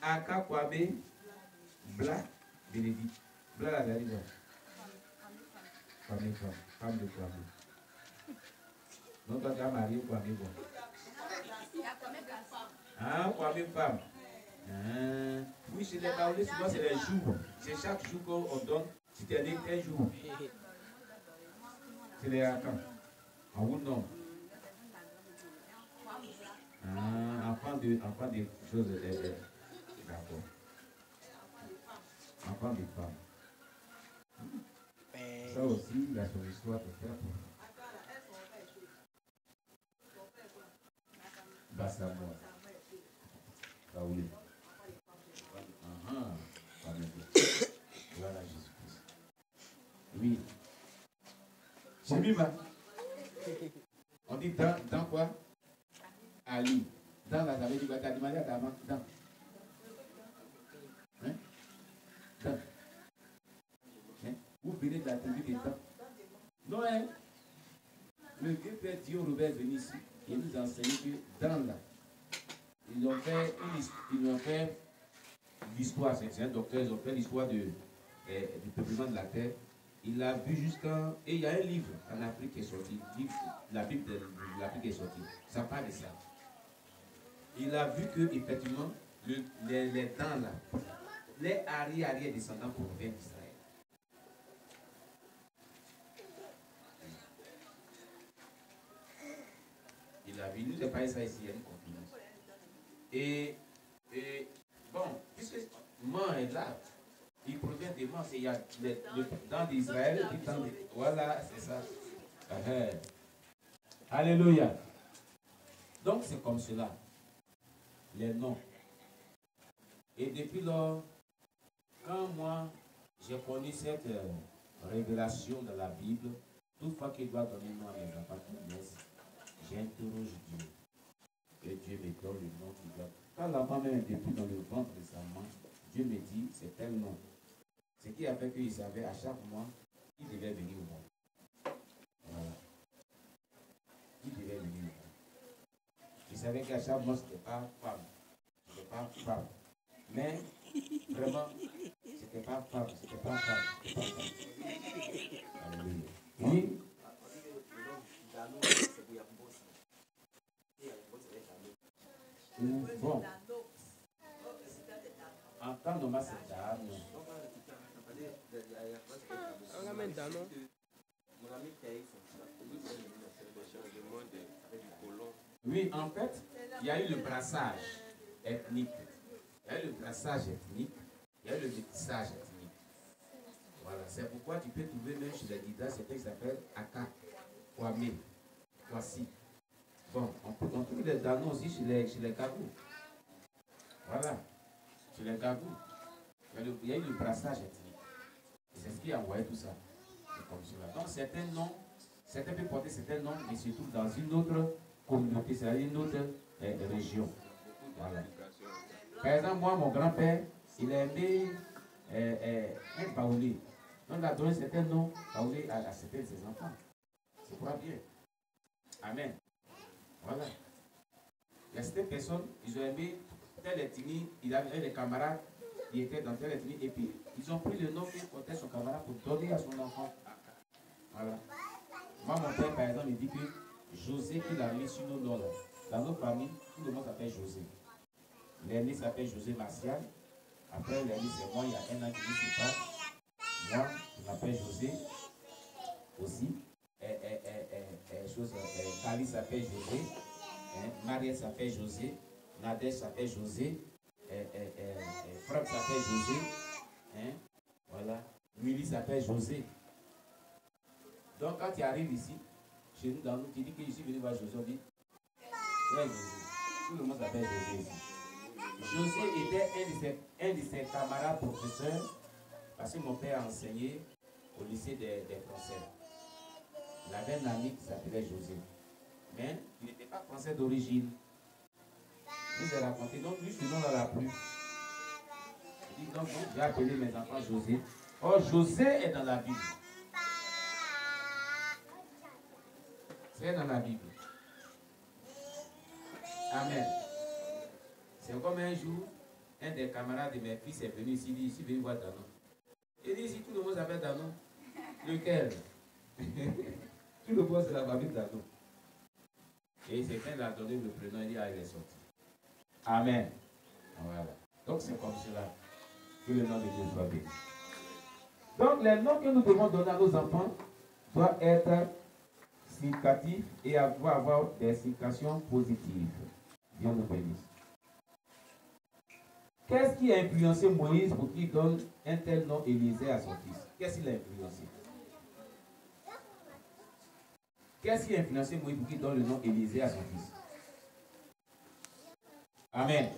Aka Kwabe Bla Bénédicte. Bla la dernière. Kwame, femme de Kwame. Donc, tu as marié Kwame. Hein, quoi, mes femmes? Hein? Oui, chez les Baoulés, souvent c'est les jours. C'est chaque jour qu'on donne. Si tu es né un jour, c'est les quand? En vous non. Enfant de choses. D'accord. Enfant des femmes. Ça aussi, il y a son histoire de faire pour. Bassamois. Baoulé. Voilà Jésus-Christ. Oui. C'est lui, on dit dans quoi? Ali. Dans la table, tu vas demander à ta main. Dans. Hein? Dans. Hein? Vous venez de la tribu des temps. Non, hein? Le vieux père Dio Robert est venu ici et nous a enseigné que dans là, ils ont fait l'histoire, c'est un docteur, ils ont fait l'histoire du peuplement de la terre. Il a vu jusqu'à. Et il y a un livre en Afrique qui est sorti, la Bible de l'Afrique est sortie. Ça parle de ça. Il a vu que, effectivement, les temps là, les arrière-descendants proviennent d'Israël. Il a vu, il nous a parlé ça ici, il y a une conférence. Et bon, puisque Man est là, il provient des Man, il y a dans d'Israël, voilà, c'est ça. Alléluia. Donc c'est comme cela, les noms. Et depuis lors, quand moi j'ai connu cette révélation dans la Bible, toutefois qu'il doit donner nom à mes enfants qui naissent, j'interroge Dieu. Et Dieu me donne le nom qu'il doit. Quand l'enfant même est depuis dans le ventre de sa maman, Dieu me dit, c'est tel nom. Ce qui a fait qu'il savait à chaque mois, il devait venir au monde. Voilà. Il devait venir au monde. Il savait qu'à chaque mois, ce n'était pas femme. Ce n'était pas femme. Mais, vraiment, ce n'était pas femme. Ce n'était pas femme. Alléluia. Oui. Bon. En temps normal, c'est tard. Oui, en fait, il y a eu le brassage ethnique. Il y a eu le brassage ethnique. Il y a eu le métissage ethnique. Voilà, c'est pourquoi tu peux trouver même chez les Dida, c'est ce qui s'appelle Aka, Kwame, Kwasi. Bon, on trouve les Danos aussi chez les Gabous. Voilà, chez les Gabous. Il y a eu le brassage ethnique. C'est ce qui a envoyé tout ça. C'est comme cela. Donc certains noms, certains peuvent porter certains noms, mais se trouvent dans une autre communauté, c'est-à-dire une autre région. Voilà. Par exemple, moi, mon grand-père, il a aimé un Baoulé. Donc il a donné certains noms Baoulé à certains de ses enfants. C'est pour bien. Amen. Voilà. Il y a certaines personnes, ils ont aimé telle ethnie, il avait des camarades, il était dans telle ethnie, et puis ils ont pris le nom qu'il portait son camarade pour donner à son enfant. Voilà. Moi, mon père, par exemple, il dit que José qu'il a mis sur nos noms là. Dans nos familles, tout le monde s'appelle José. L'aîné s'appelle José Martial. Après, l'aîné, c'est moi, il y a un an qui ne sait pas. Moi, je m'appelle José aussi. Kali s'appelle José. Mariette s'appelle José. Nadège s'appelle José. Franck s'appelle José. Voilà. Willy s'appelle José. Donc, quand tu arrives ici, chez nous, dans nous, tu dis que je suis venu voir José, on dit, ouais, José. Tout le monde s'appelle José ici. José était un de ses camarades professeurs, parce que mon père a enseigné au lycée des Français. Il avait un ami qui s'appelait José. Mais il n'était pas français d'origine. Je vous ai raconté, donc lui, ce nom-là l'a plu. Il dit, donc, j'ai appelé mes enfants José. Oh, José est dans la Bible. C'est dans la Bible. Amen. C'est comme un jour, un des camarades de mes fils est venu ici, il dit, ici, venu voir Danon. Il dit, si tout le monde s'appelle Danon, lequel? Tout le monde, c'est la famille de Danon. Et c'est quand il a donné le prénom, il dit, ah, il est sorti. Amen. Voilà. Donc c'est comme cela. Que le nom de Dieu soit béni. Donc les noms que nous devons donner à nos enfants doivent être significatifs et avoir des significations positives. Dieu nous bénisse. Qu'est-ce qui a influencé Moïse pour qu'il donne un tel nom Élisée à son fils? Qu'est-ce qui l'a influencé? Qu'est-ce qui a influencé Moïse pour qu'il donne le nom Élisée à son fils? Amen.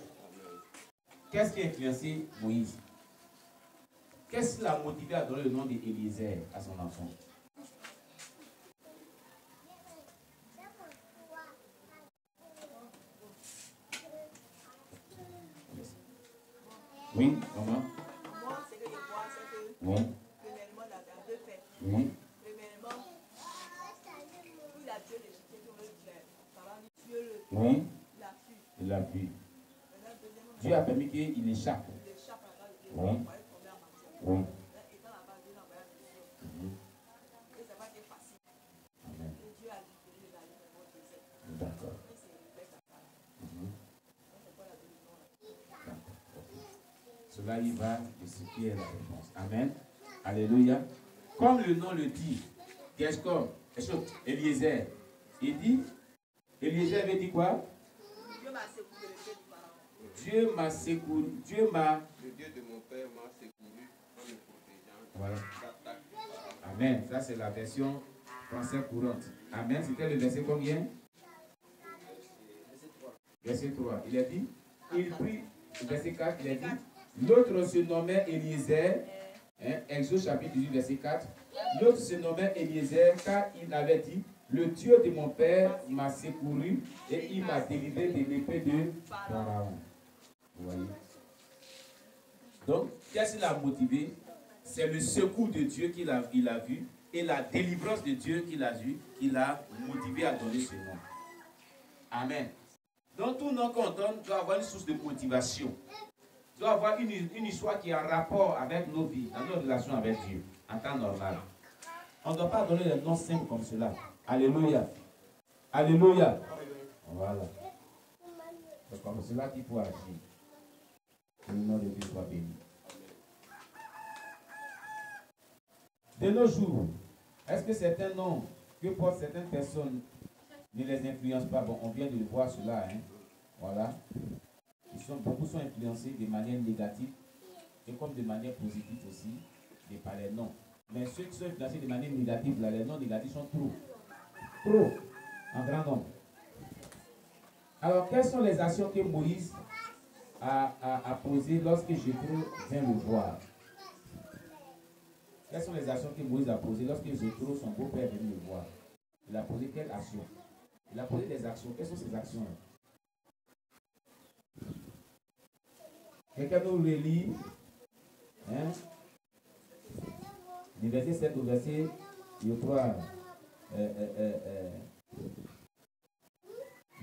Qu'est-ce qui a influencé Moïse? Qu'est-ce qui l'a motivé à donner le nom d'Élisée à son enfant? Oui, comment? Moi, ce que je vois, c'est que, Oui. premièrement, dans deux faits. Oui. Premièrement, il a tué les chiens qui ont le tué. Parlant du tuer Oui. il a fui. Il a vu. Maintenant, deuxièmement, Dieu a permis qu'il échappe. il échappe à la base de Oui. Dieu. Il va tomber en matière. Oui. Étant la base de Dieu, il a envoyé la mission. Mhm. Et ça n'a pas été facile. Amen. Et Dieu a libéré les alliés de votre désert. D'accord. Et c'est une belle affaire. Mhm. Donc, c'est quoi la délivrance là? D'accord. Ok. Cela y va de ce qui est la réponse. Amen. Alléluia. Comme le nom le dit, qu'est-ce comme Eliezer. Il dit, Eliezer avait dit quoi? Dieu m'a secouru le Dieu du pharaon. Dieu m'a secouru. Dieu m'a. Le Dieu de mon père m'a secouru en me protégeant Voilà. d'attaques du pharaon. Amen. Ça, c'est la version française courante. Amen. C'était le verset combien? Verset 3. Il a dit, il prit, verset 4, il a dit, l'autre se nommait Eliezer. Exode chapitre 18, verset 4. L'autre se nommait Eliezer, car il avait dit, le Dieu de mon père m'a secouru et il m'a délivré de l'épée de Pharaon. Vous voyez? Donc, qu'est-ce qui l'a motivé? C'est le secours de Dieu qu'il a vu et la délivrance de Dieu qu'il a vu qui l'a motivé à donner ce nom. Amen. Donc, tout nom qu'on donne doit avoir une source de motivation. Doit avoir une histoire qui est en rapport avec nos vies, dans nos relations avec Dieu, en temps normal. On ne doit pas donner des noms simples comme cela. Alléluia. Alléluia. Voilà. C'est comme cela qu'il faut agir. Que le nom de Dieu soit béni. De nos jours, est-ce que certains noms que portent certaines personnes ne les influencent pas? Bon, on vient de le voir cela. Hein? Voilà. Beaucoup sont influencés de manière négative et comme de manière positive aussi par les noms. Mais ceux qui sont influencés de manière négative, là, les noms négatifs sont trop. Trop. En grand nombre. Alors, quelles sont les actions que Moïse a posées lorsque Jéthro vint le voir? Quelles sont les actions que Moïse a posées lorsque Jéthro, son beau-père, est venu le voir? Il a posé quelles actions? Il a posé des actions. Quelles sont ces actions-là? Quelqu'un nous le lit? Hein? Du verset 7 au verset 3.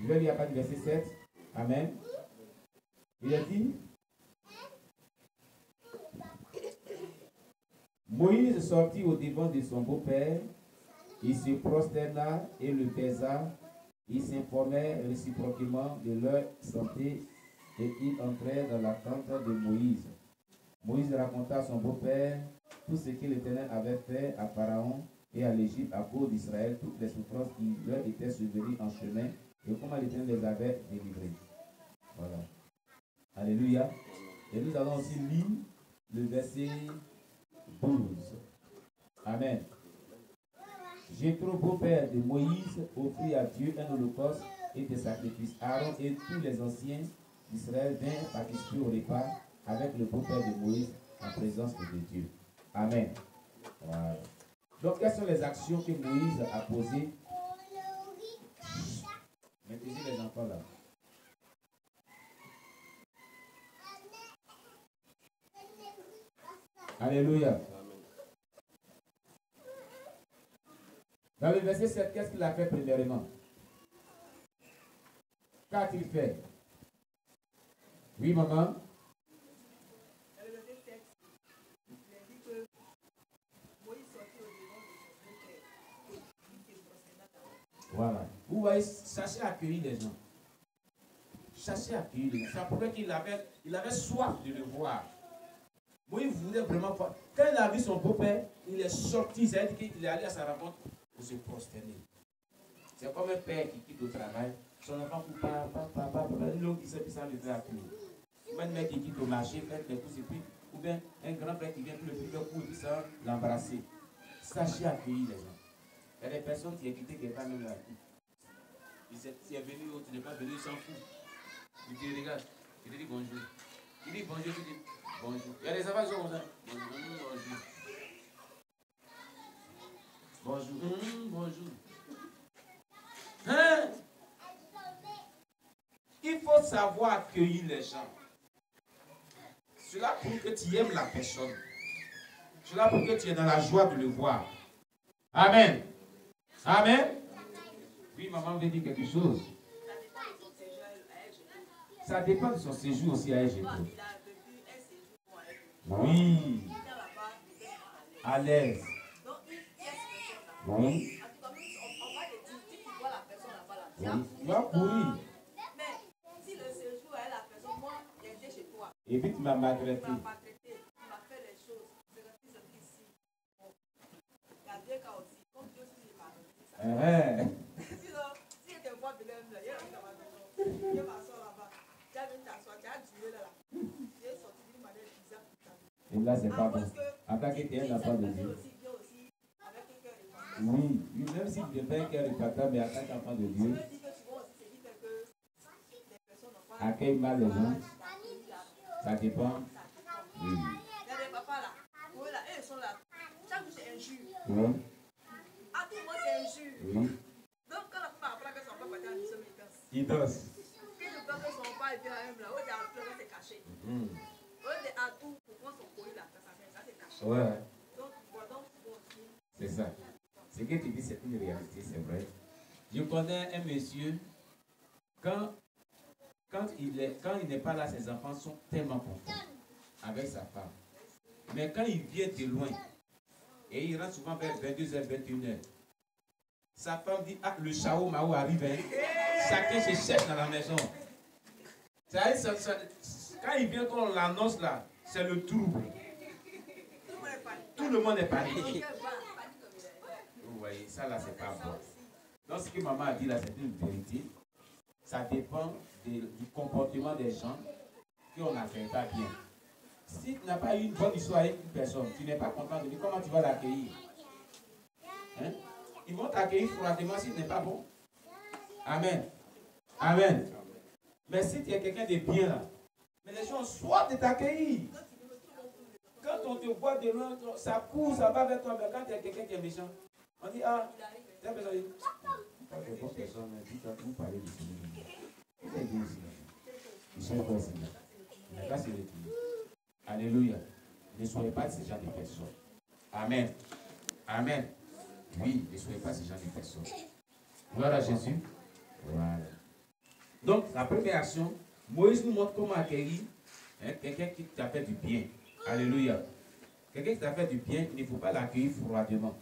Je vais lire à partir du verset 7. Amen. Il a dit, Moïse sortit au devant de son beau-père, il se prosterna et le baisa, il s'informait réciproquement de leur santé et ils entrèrent dans la tente de Moïse. Moïse raconta à son beau-père tout ce que l'Éternel avait fait à Pharaon et à l'Égypte à cause d'Israël, toutes les souffrances qui leur étaient survenues en chemin et comment l'Éternel les avait délivrés. Voilà. Alléluia. Et nous allons aussi lire le verset 12. Amen. Jéthro, beau-père de Moïse, offrit à Dieu un holocauste et des sacrifices. Aaron et tous les anciens d'Israël vinrent participer au repas avec le beau-père de Moïse en présence de Dieu. Amen. Voilà. Donc, quelles sont les actions que Moïse a posées? Maîtrisez les enfants là. Alléluia. Dans le verset 7, qu'est-ce qu'il a fait premièrement? Qu'a-t-il fait? Oui, maman? Dans le verset 7, il a dit que Moïse sortit au devant de son beau-père et il se prosterna. Voilà. Vous voyez, sachez accueillir les gens. cherchait à accueillir les gens. C'est pourquoi il avait soif de le voir. Moïse voulait vraiment voir. Quand il a vu son beau-père, il est sorti, c'est-à-dire qu'il est allé à sa rencontre pour se prosterner. C'est comme un père qui quitte au travail, son enfant pour papa, l'autre qui s'est mis à lever à pied. Ou un mec qui quitte au marché, fait des coups et puis, ou bien un grand frère qui vient pour le plus coup et puis ça l'embrasser. Sachez accueillir les gens. Il y a des personnes qui ont quitté quelqu'un même là. Il est venu, tu n'es pas venu, il s'en fout. Il te regarde, il te dit bonjour. Il dit bonjour, tu dis bonjour. Il y a des enfants qui sont comme ça. Bonjour. Bonjour. Bonjour. Hein? Il faut savoir accueillir les gens. Cela prouve que tu aimes la personne. Cela prouve que tu es dans la joie de le voir. Amen. Amen. Oui, maman veut dire quelque chose. Ça dépend de son séjour aussi à Égypte. Oui. À l'aise. Oui. Tu vas courir. Si le séjour est la personne, moi, j'étais chez toi. Et puis tu m'as maltraité. Tu m'as fait les choses. C'est ce ici. Il y a deux cas aussi. Comme Dieu aussi, il m'a fait ça. Sinon, si je te vois de l'homme là, il y a un maison. Il y a ma soeur là-bas. Tu as venu t'asseoir, tu as duré là. Tu es sorti d'une manière bizarre. Et là, c'est pas bon. Attaquer tes n'a pas de Dieu. Oui, même si tu fais un cœur de papa, mais attaque enfant de Dieu. Accueille mal les gens. Ça dépend. Oui. Il y a des papas là. Oui, là, ils sont là. Chaque jour, c'est injure. Oui. À tout le monde, c'est injure. Oui. Donc, quand la femme apprend que son papa est en mission, il danse. Il danse. Quand je pense que son papa est bien à là, on est en plein, c'est caché. On est à tout pour prendre son colis là, ça c'est caché. Ouais. Donc, voilà, c'est ça. Ce que tu dis, c'est une réalité, c'est vrai. Je connais un monsieur, quand il n'est pas là, ses enfants sont tellement contents avec sa femme. Mais quand il vient de loin, et il rentre souvent vers 22h, 21h, sa femme dit, ah, le Chao Mao arrive, hein. Chacun se cherche dans la maison. Quand il vient, quand on l'annonce là, c'est le trouble. Tout le monde est paniqué. Vous voyez, ça là, c'est pas bon. Donc, ce que maman a dit là, c'est une vérité. Ça dépend du comportement des gens qu'on n'accueille pas bien. Si tu n'as pas eu une bonne histoire avec une personne, tu n'es pas content de lui, comment tu vas l'accueillir? Hein? Ils vont t'accueillir froidement si tu n'es pas bon. Amen. Amen. Mais si tu es quelqu'un de bien là, mais les gens ont soif de t'accueillir. Quand on te voit de loin, ça court, ça va vers toi, mais quand tu es quelqu'un qui est méchant, on dit, ah, tu as besoin de... Pas de bonne personne, mais dis-toi, vous parlez de ce qu'il est dit ici. Ils sont pas ici. Il n'a pas se retirer. Alléluia. Ne soyez pas ce genre de personnes. Amen. Amen. Oui, ne soyez pas ce genre de personnes. Gloire à Jésus. Voilà. Donc, la première action, Moïse nous montre comment accueillir quelqu'un qui t'a fait du bien. Alléluia. Quelqu'un qui t'a fait du bien, il ne faut pas l'accueillir froidement.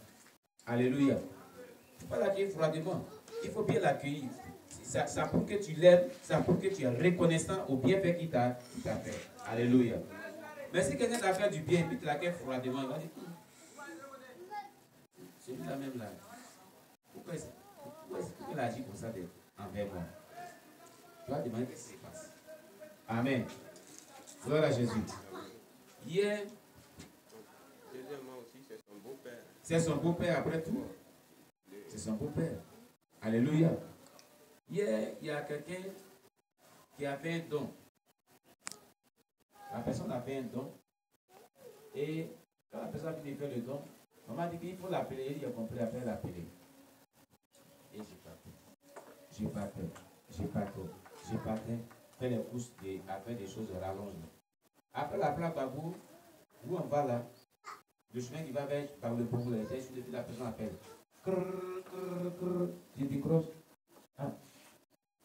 Alléluia. Il ne faut pas l'accueillir froidement. Il faut bien l'accueillir. Ça prouve que tu l'aimes, ça prouve que tu es reconnaissant au bienfait qu'il t'a fait. Alléluia. Mais si quelqu'un t'a fait du bien et puis tu l'accueilles froidement, il va dire, celui-là même là, pourquoi est-ce qu'il agit comme ça envers moi? Tu vas demander qu'est-ce qui se passe. Amen. Gloire à Jésus. Hier, deuxièmement aussi, c'est son beau-père. C'est son beau-père après tout. C'est son beau-père. Alléluia. Hier, il y a quelqu'un qui a fait un don. La personne a fait un don. Et quand la personne a fini de faire le don, maman dit qu'il faut l'appeler. Il a compris, après l'appeler. Et j'ai pas peur. Faire les courses, faire des choses rallonges. Après la plaque Babou, où on va là, le chemin qui va vers par le Bourg, la personne appelle. Je décroche. Ah.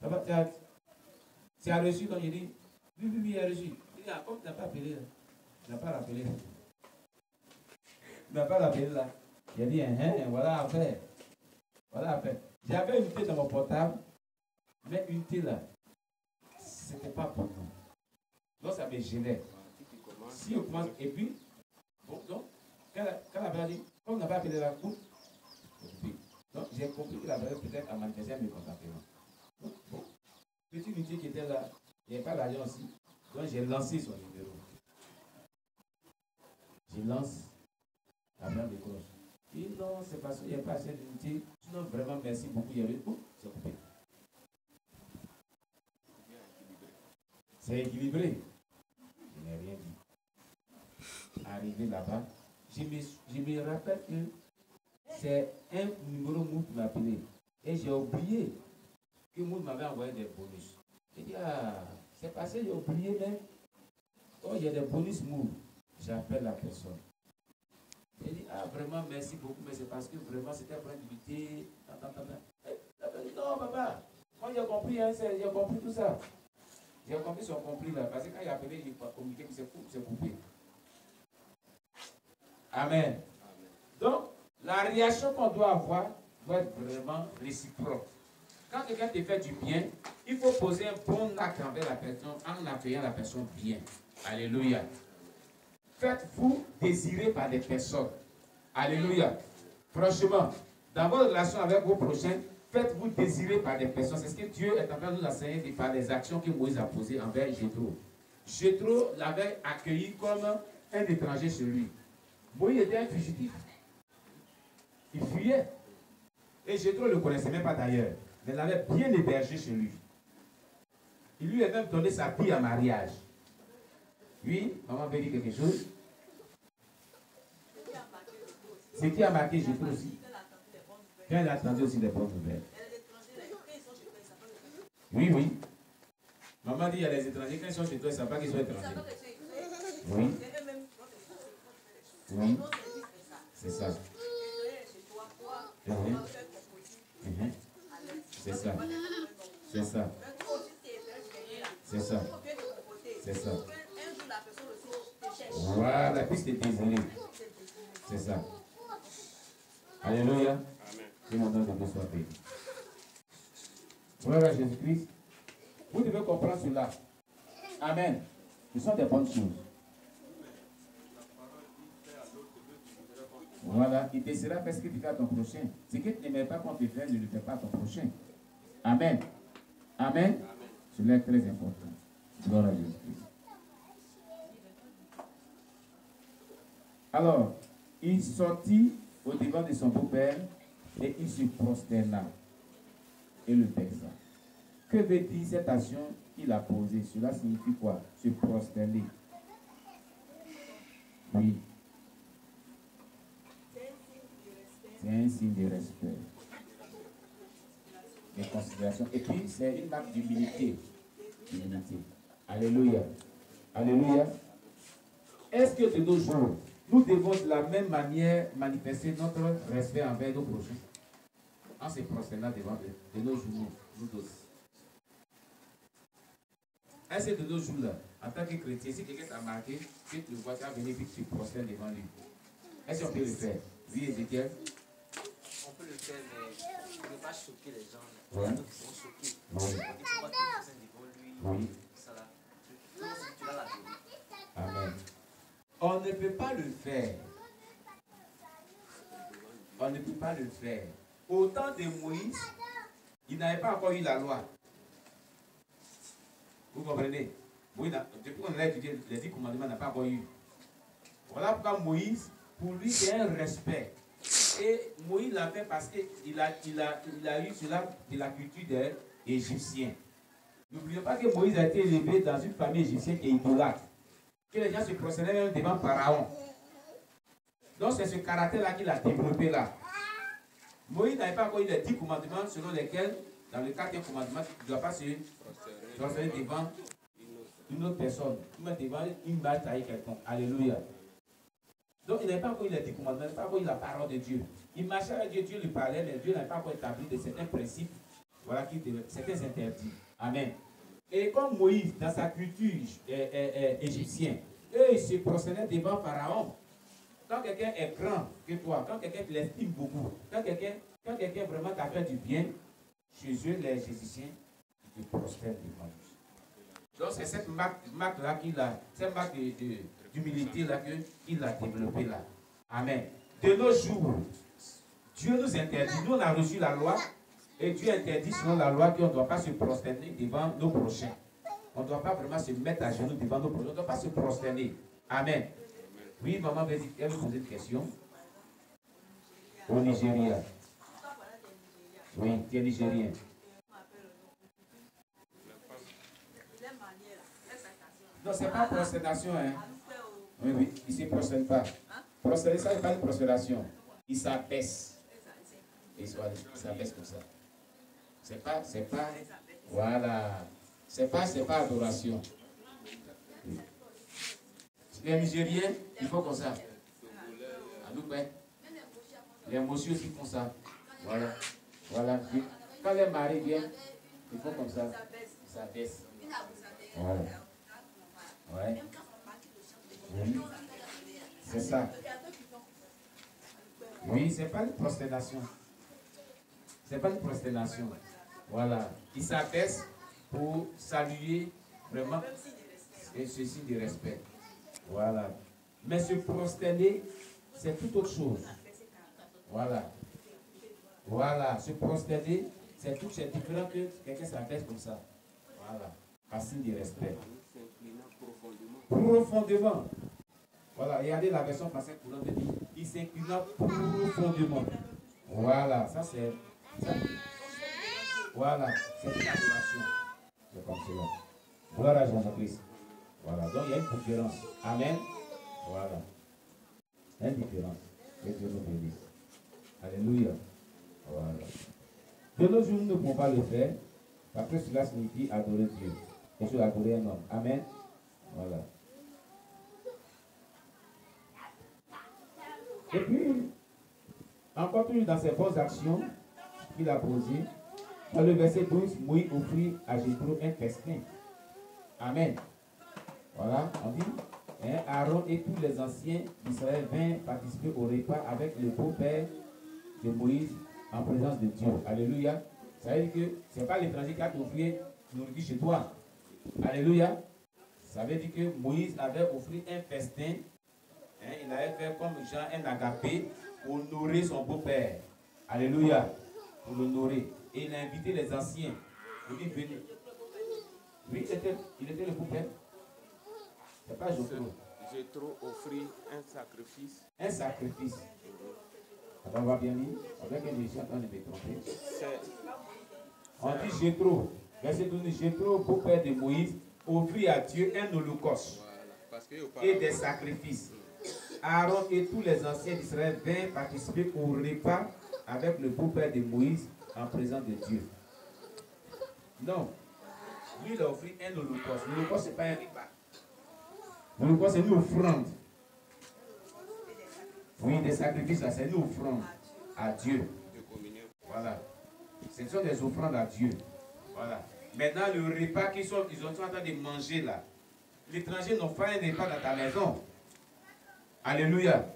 Ça va, tu as reçu, donc je dis, oui, il a reçu. Il dit, ah, comme tu n'as pas appelé là. Tu n'as pas rappelé. Tu n'as pas rappelé là. Il a dit, voilà à faire. Voilà à faire. J'avais une thé dans mon portable, mais une thé là. ne faut pas pour nous. Donc ça me gênait. Si on commence, et puis, bon, donc, quand la Bible dit, comme on n'a pas appelé la coupe, donc j'ai compris que la Bible peut-être a manifesté un mécontentement. Donc, bon, petit métier qui était là, il n'y avait pas l'argent aussi, donc j'ai lancé son numéro. Je lance la Bible de cloche. Et non, c'est parce qu'il n'y a pas assez d'unité. Sinon, vraiment, merci beaucoup. Il y avait tout, c'est coupé. C'est équilibré. Je n'ai rien dit. Arrivé là-bas, je me rappelle que c'est un numéro Mout qui m'a appelé. Et j'ai oublié que Mout m'avait envoyé des bonus. J'ai dit, ah, c'est passé, j'ai oublié, mais oh, il y a des bonus Mout. J'appelle la personne. J'ai dit, ah, vraiment, merci beaucoup, mais c'est parce que vraiment, c'était pour inviter. Elle dit, non, papa, moi j'ai compris, hein, j'ai compris tout ça. J'ai compris son compris là, parce que quand il a appelé, il a communiqué que c'est coupé. Amen. Donc, la réaction qu'on doit avoir doit être vraiment réciproque. Quand quelqu'un te fait du bien, il faut poser un bon acte envers la personne en accueillant la personne bien. Alléluia. Faites-vous désirer par des personnes. Alléluia. Franchement, dans vos relations avec vos prochains, faites-vous désirer par des personnes. C'est ce que Dieu est en train de nous enseigner par les actions que Moïse a posées envers Jéthro. Jéthro l'avait accueilli comme un étranger chez lui. Moïse était un fugitif. Il fuyait. Et Jéthro ne le connaissait même pas d'ailleurs. Mais l'avait bien hébergé chez lui. Il lui a même donné sa fille en mariage. Oui, maman veut dire quelque chose. Ce qui a marqué Jéthro aussi. Quand elle a entendu aussi des bonnes nouvelles. Oui, oui. Maman dit il y a des étrangers, quand ils sont chez toi, ils ne savent pas qu'ils sont étrangers. Oui. Oui. C'est ça. C'est ça. C'est ça. C'est ça. C'est ça. Voilà, puis c'est désolé. C'est ça. Alléluia. Que mon nom de Dieu soit béni. Gloire à Jésus-Christ. Vous devez comprendre cela. Amen. Ce sont des bonnes choses. Voilà. Il te sera fait ce que tu fais à ton prochain. Ce que tu n'aimes pas qu'on te fait, ne le fais pas à ton prochain. Amen. Amen. Cela est très important. Gloire à Jésus-Christ. Alors, il sortit au devant de son beau-père et il se prosterna et le baisa. Que veut dire cette action qu'il a posée? Cela signifie quoi? Se prosterner. Oui. C'est un signe de respect. De considération. Et puis, c'est une marque d'humilité. Alléluia. Alléluia. Est-ce que de nos jours, nous devons de la même manière manifester notre respect envers nos prochains? En se prosternant devant eux, de nos jours, nous tous. Est-ce que de nos jours là, en tant que chrétien, si quelqu'un t'a marqué, que tu le vois, tu vas venir et tu te prosternes devant lui. Est-ce qu'on peut le faire? Oui, Ézéchiel? On peut le faire, mais pour ne pas choquer les gens. Ouais. Ils sont choqués. Oui. Il ne faut pas te prosterner devant lui. Oui. Ça là. Tu vas la donner. Amen. On ne peut pas le faire. On ne peut pas le faire. Au temps de Moïse, il n'avait pas encore eu la loi. Vous comprenez? Moïse, depuis qu'on a étudié les 10 commandements, n'a pas encore eu. Voilà pourquoi Moïse, pour lui, c'est un respect. Et Moïse l'a fait parce qu'il a eu cela de la culture des Égyptiens. N'oubliez pas que Moïse a été élevé dans une famille égyptienne qui est idolâtre. Que les gens se prosternaient même devant Pharaon. Donc c'est ce caractère-là qu'il a développé là. Moïse n'avait pas encore eu les 10 commandements selon lesquels, dans le 4e commandement, tu ne dois pas se prosterner devant une autre personne, ou devant une bataille quelconque. Alléluia. Donc il n'avait pas encore eu les 10 commandements, il n'avait pas encore eu la parole de Dieu. Il marchait avec Dieu, Dieu lui parlait, mais Dieu n'avait pas encore établi de certains principes, voilà, certains interdits. Amen. Et comme Moïse, dans sa culture égyptienne, eux, ils se prosternaient devant Pharaon. Quand quelqu'un est grand que toi, quand quelqu'un l'estime beaucoup, quand quelqu'un vraiment t'a fait du bien, chez eux, les Égyptiens, ils te prosternent devant lui. Donc c'est cette marque-là qu'il a, cette marque d'humilité là qu'il a développée là. Amen. De nos jours, Dieu nous interdit, nous on a reçu la loi, et Dieu interdit selon la loi qu'on ne doit pas se prosterner devant nos prochains. On ne doit pas vraiment se mettre à genoux devant nos prochains, on ne doit pas se prosterner. Amen. Oui, maman veut dire, elle veut poser une question. Au Nigeria. Oui, tu es Nigérien. Non, ce n'est pas prosternation. Hein. Oui, oui, il ne se prosterne pas. Prosterner, ça n'est pas une prosternation. Il s'abaisse. Il s'abaisse comme ça. C'est pas, voilà. C'est pas adoration. Oui. Les Nigériens, ils font comme ça. Les messieurs aussi font ça. Voilà. Voilà. Quand les maris viennent, ils font comme ça. Ils s'abaissent. Voilà. Ouais. Oui. C'est ça. Oui, c'est pas une prosternation. C'est pas une prosternation. Voilà. Il s'abaisse pour saluer vraiment et ce signe de respect. Voilà. Mais se prosterner, c'est tout autre chose. Voilà. Voilà. Se prosterner, c'est différent que quelqu'un s'abaisse comme ça. Voilà. Un signe de respect. Profondément. Voilà. Regardez la version française courante de dire il s'inclina profondément. Voilà. Ça c'est. Voilà. C'est une adoration. C'est comme cela. Gloire à Jésus-Christ. Voilà. Donc il y a une différence. Amen. Voilà. Il y a une différence. Que Dieu nous bénisse. Alléluia. Voilà. De nos jours, nous ne pouvons pas le faire. Parce que cela signifie adorer Dieu. Et sur adorer un homme. Amen. Voilà. Et puis, encore toujours dans ses bonnes actions qu'il a posées, dans le verset 12, Moïse offrit à Jéthro un festin. Amen. Voilà, on dit, hein, Aaron et tous les anciens d'Israël vinrent participer au repas avec le beau-père de Moïse en présence de Dieu. Alléluia. Ça veut dire que ce n'est pas l'étranger qui a offert nourriture chez toi. Alléluia. Ça veut dire que Moïse avait offert un festin. Hein, il avait fait comme Jean un agapé pour nourrir son beau-père. Alléluia. Pour le nourrir. Et il a invité les anciens. Il dit venez. Oui, il était le beau-père. C'est pas Jéthro. Jéthro offrit un sacrifice. Un sacrifice. On va bien lire. Avec un je suis en train de me tromper. On dit Jéthro. Verset 12. Jéthro, beau-père de Moïse, offrit à Dieu un holocauste et des sacrifices. Aaron et tous les anciens d'Israël vinrent participer au repas avec le beau-père de Moïse en présence de Dieu. Non. Lui, il a offert un holocauste. L'holocauste, ce n'est pas un repas. L'holocauste, c'est une offrande. Oui, des sacrifices, c'est une offrande à Dieu. Voilà. Ce sont des offrandes à Dieu. Voilà. Maintenant, le repas qu'ils sont en train de manger là, l'étranger n'a pas un repas dans ta maison. Alléluia.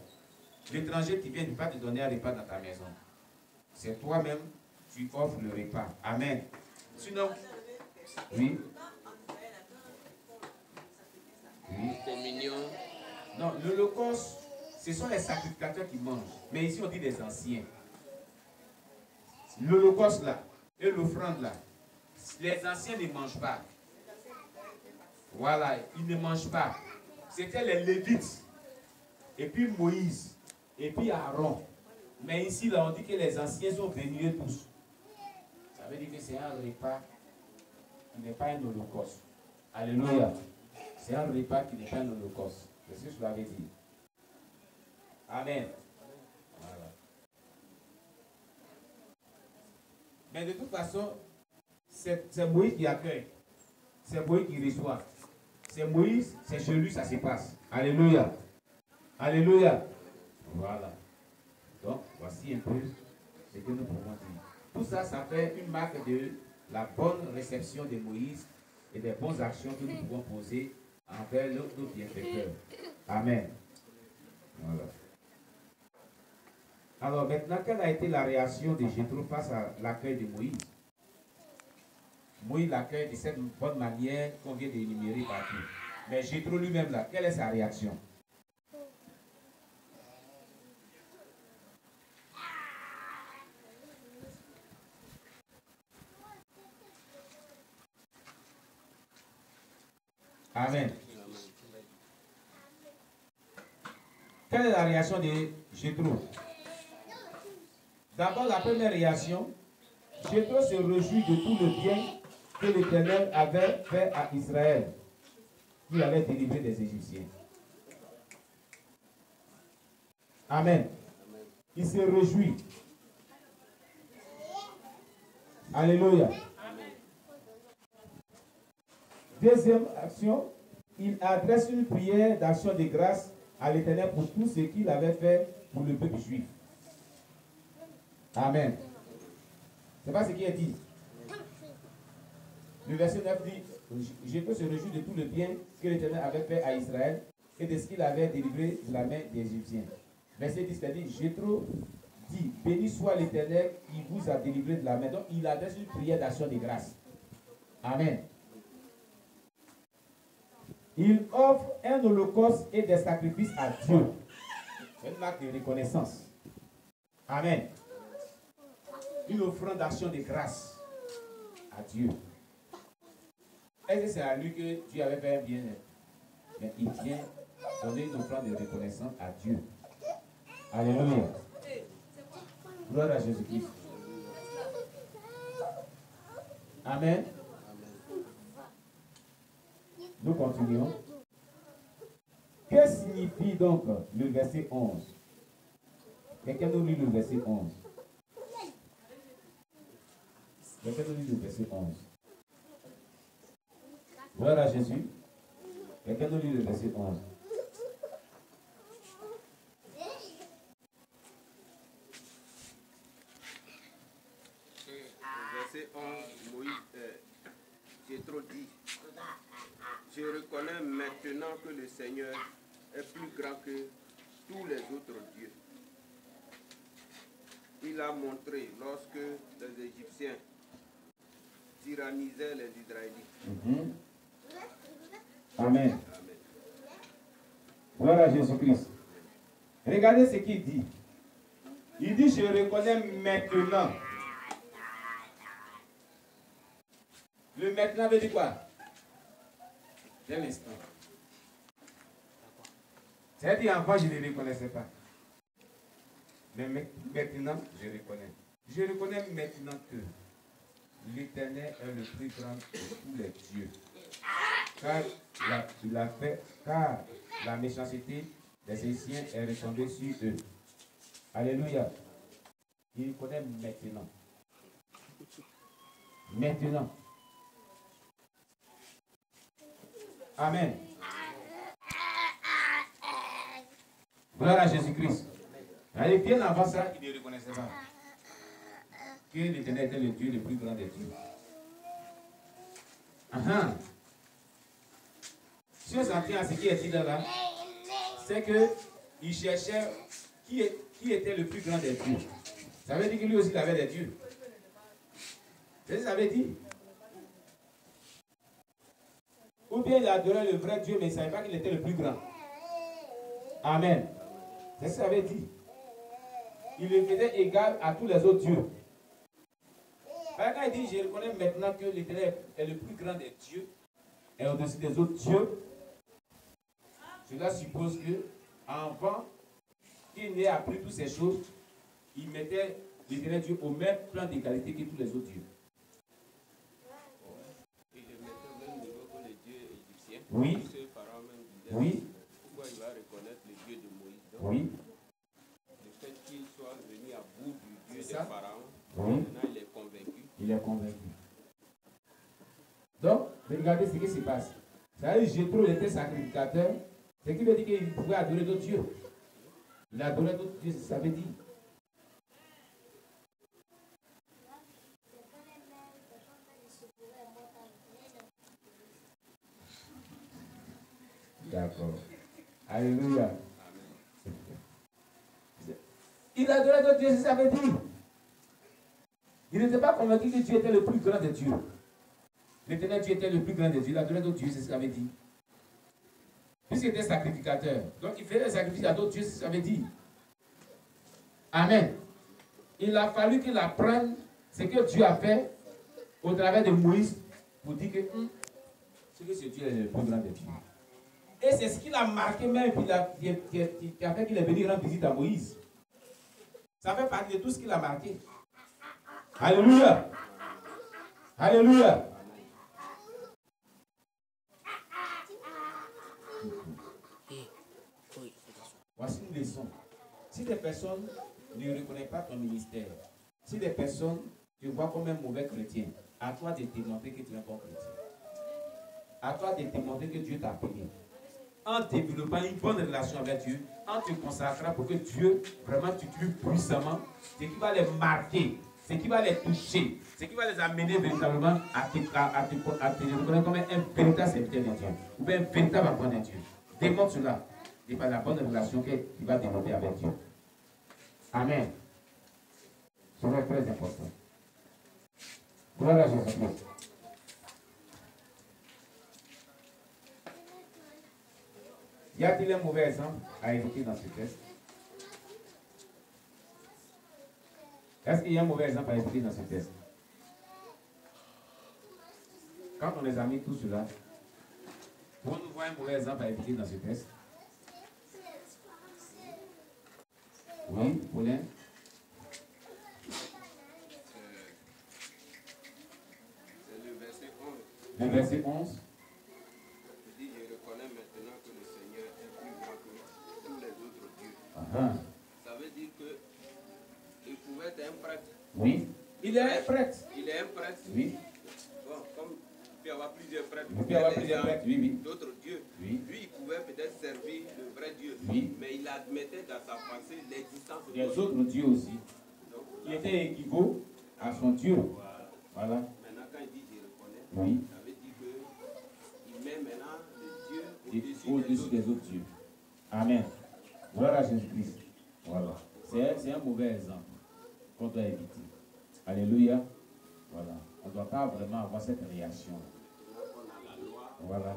L'étranger qui vient ne pas te donner un repas dans ta maison. C'est toi-même, tu offres le repas. Amen. Sinon, oui. Oui. Communion. Non, l'holocauste, ce sont les sacrificateurs qui mangent. Mais ici, on dit les anciens. L'holocauste là, et l'offrande là, les anciens ne mangent pas. Voilà, ils ne mangent pas. C'était les Lévites. Et puis Moïse. Et puis Aaron. Mais ici, là, on dit que les anciens sont venus tous. Ça veut dire que c'est un repas qui n'est pas un holocauste. Alléluia. C'est un repas qui n'est pas un holocauste. C'est ce que je l'avais dit. Amen. Voilà. Mais de toute façon, c'est Moïse qui accueille. C'est Moïse qui reçoit. C'est Moïse, c'est chez lui, ça se passe. Alléluia. Alléluia. Voilà. Donc, voici un peu ce que nous pouvons dire. Tout ça, ça fait une marque de la bonne réception de Moïse et des bonnes actions que nous pouvons poser envers nos bienfaiteurs. Amen. Voilà. Alors maintenant, quelle a été la réaction de Jéthro face à l'accueil de Moïse? Moïse l'accueille de cette bonne manière qu'on vient d'énumérer partout. Mais Jéthro lui-même là, quelle est sa réaction? Amen. Quelle est la réaction de Jéthro? D'abord, la première réaction, Jéthro se réjouit de tout le bien que l'Éternel avait fait à Israël, qui avait délivré des Égyptiens. Amen. Il se réjouit. Alléluia. Deuxième action, il adresse une prière d'action de grâce à l'Éternel pour tout ce qu'il avait fait pour le peuple juif. Amen. C'est pas ce qui est dit. Le verset 9 dit, Jéthro se réjouit de tout le bien que l'Éternel avait fait à Israël et de ce qu'il avait délivré de la main des Égyptiens. Verset 10 dit, Jéthro dit, béni soit l'Éternel qui vous a délivré de la main. Donc il adresse une prière d'action de grâce. Amen. Il offre un holocauste et des sacrifices à Dieu. C'est une marque de reconnaissance. Amen. Une offrande d'action de grâce à Dieu. Est-ce que c'est à lui que Dieu avait fait un bien? Mais il vient donner une offrande de reconnaissance à Dieu. Alléluia. Gloire à Jésus-Christ. Amen. Nous continuons. Que signifie donc le verset 11? Quelqu'un nous lit le verset 11. Quelqu'un nous lit le verset 11. Gloire à Jésus. Quelqu'un nous lit le verset 11. Verset 11, Moïse, Jéthro dit, je reconnais maintenant que le Seigneur est plus grand que tous les autres dieux. Il a montré lorsque les Égyptiens tyrannisaient les Israélites. Amen. Gloire à Jésus-Christ. Regardez ce qu'il dit. Il dit, je reconnais maintenant. Le maintenant veut dire quoi? Dès l'instant. C'est-à-dire, avant, je ne le reconnaissais pas. Mais maintenant, je reconnais. Je reconnais maintenant que l'Éternel est le plus grand de tous les dieux. Car il a fait, car la méchanceté des Égyptiens est retombée sur eux. Alléluia. Il connaît maintenant. Maintenant. Amen. Gloire à Jésus-Christ. Allez, bien avant ça, il ne reconnaissait pas que l'Éternel était le Dieu le plus grand des dieux. Si on s'en tient à ce qui est dit là, c'est qu'il cherchait qui était le plus grand des dieux. Ça veut dire que lui aussi il avait des dieux. C'est ce que ça veut dire. Ou bien il adorait le vrai Dieu, mais il ne savait pas qu'il était le plus grand. Amen. C'est ce que ça veut dire. Il le faisait égal à tous les autres dieux. Quand il dit, je reconnais maintenant que l'Éternel est le plus grand des dieux et au-dessus des autres dieux, cela suppose que avant qu'il n'ait appris toutes ces choses, il mettait l'Éternel Dieu au même plan d'égalité que tous les autres dieux. Et je mettais au même niveau que les dieux égyptiens. Oui. Ce pharaon même disait, Oui. pourquoi il va reconnaître le Dieu de Moïse? Donc, Oui. le fait qu'il soit venu à bout du Dieu C'est des ça. pharaons, Oui. maintenant il est convaincu. Il est convaincu. Donc, regardez ce qui se passe. Ça veut dire que Jéthro était sacrificateur. Ce qui veut dire qu'il pouvait adorer d'autres dieux. Il adorait d'autres dieux, ça veut dire. D'accord. Alléluia. Il adorait d'autres dieux, ça veut dire. Il n'était pas convaincu que Dieu était le plus grand des dieux. L'Éternel Dieu était le plus grand des dieux. Il adorait d'autres dieux, c'est ce qu'il avait dit. Puisqu'il était sacrificateur. Donc il faisait des sacrifices à d'autres dieux, c'est ce qu'il avait dit. Amen. Il a fallu qu'il apprenne ce que Dieu a fait au travers de Moïse pour dire que c'est que ce Dieu est le plus grand des dieux. Et c'est ce qu'il a marqué même, qui a fait qu'il est venu rendre visite à Moïse. Ça fait partie de tout ce qu'il a marqué. Alléluia. Alléluia. Voici une leçon. Si des personnes ne reconnaissent pas ton ministère, si des personnes te voient comme un mauvais chrétien, à toi de démontrer que tu es un bon chrétien. À toi de démontrer que Dieu t'a appelé. En développant une bonne relation avec Dieu, en te consacrant pour que Dieu vraiment t'utilise puissamment, ce qui va les marquer, ce qui va les toucher, ce qui va les amener véritablement à te reconnaître comme un véritable serviteur de Dieu, ou bien un véritable enfant de Dieu. Démontre cela, et par la bonne relation qu'il va développer avec Dieu. Amen. C'est très important. Gloire à Jésus-Christ. Y a-t-il un mauvais exemple à éviter dans ce texte? Est-ce qu'il y a un mauvais exemple à éviter dans ce texte? Quand on les a mis tout cela, vous nous voyez un mauvais exemple à éviter dans ce texte? Oui, Paulin? C'est le verset 11. Le verset 11. Il dit, je reconnais maintenant que le Seigneur est plus grand que tous les autres dieux. Ça veut dire que il pouvait être un prêtre. Oui. Il est un prêtre. Il est un prêtre. Oui. Bon, comme il peut y avoir plusieurs prêtres. Il peut y avoir plusieurs prêtres, oui, oui. D'autres dieux. Oui. Lui, il pouvait peut-être servir le vrai Dieu. Oui. Mais il admettait dans sa pensée l'existence des autres dieux aussi. Donc, Qui étaient équivaux à son Dieu. Voilà. Maintenant, quand il dit je reconnais, Oui. ça veut dire qu'il met maintenant le Dieu Au-dessus des autres dieux. Amen. Gloire à Jésus-Christ. Voilà. C'est un mauvais exemple qu'on doit éviter. Alléluia. Voilà. On ne doit pas vraiment avoir cette réaction. Voilà.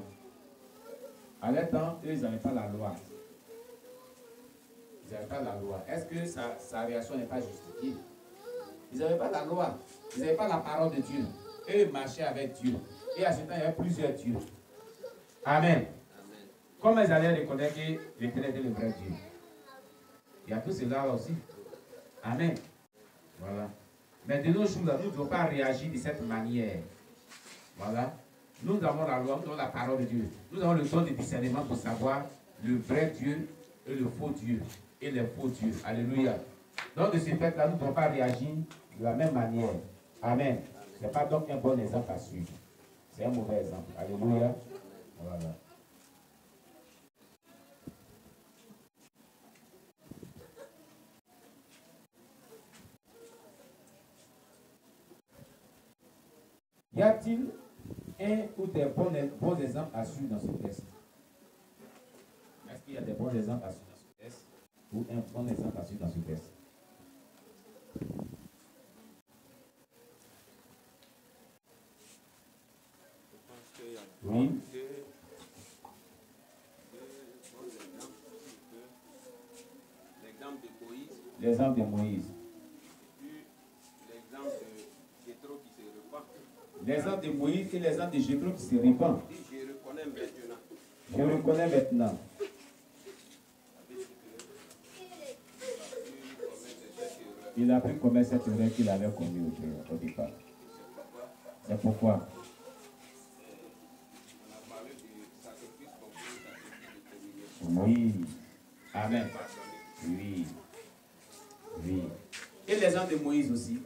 À leur temps, eux, ils n'avaient pas la loi. Ils n'avaient pas la loi. Est-ce que sa réaction n'est pas justifiée? Ils n'avaient pas la loi. Ils n'avaient pas la parole de Dieu. Eux, ils marchaient avec Dieu. Et à ce temps, il y avait plusieurs dieux. Amen. Comment ils allaient reconnaître que l'Éternel est le vrai Dieu? Il y a tout cela aussi. Amen. Voilà. Mais de nos jours, nous ne devons pas réagir de cette manière. Voilà. Nous avons la loi, nous avons la parole de Dieu. Nous avons le don de discernement pour savoir le vrai Dieu et le faux Dieu. Et les faux dieux. Alléluia. Donc, de ce fait-là, nous ne devons pas réagir de la même manière. Amen. Ce n'est pas donc un bon exemple à suivre. C'est un mauvais exemple. Alléluia. Voilà. Y a-t-il un ou des bons exemples à suivre dans ce texte? Est-ce qu'il y a des bons exemples à suivre dans ce texte? Ou un bon exemple à suivre dans ce texte? je pense qu'il y a Oui. deux bons exemples. L'exemple de Moïse L'exemple de Moïse. et puis l'exemple de Jétro qui se repent. L'exemple de Moïse et l'exemple de Jétro qui se répand. Il dit je reconnais maintenant. Je reconnais maintenant. Il a pu commettre cette erreur qu'il avait commise au départ. C'est pourquoi. On a parlé du sacrifice compris, sacrifice de communion. Oui. Amen. Oui. Oui. Et l'exemple de Moïse aussi.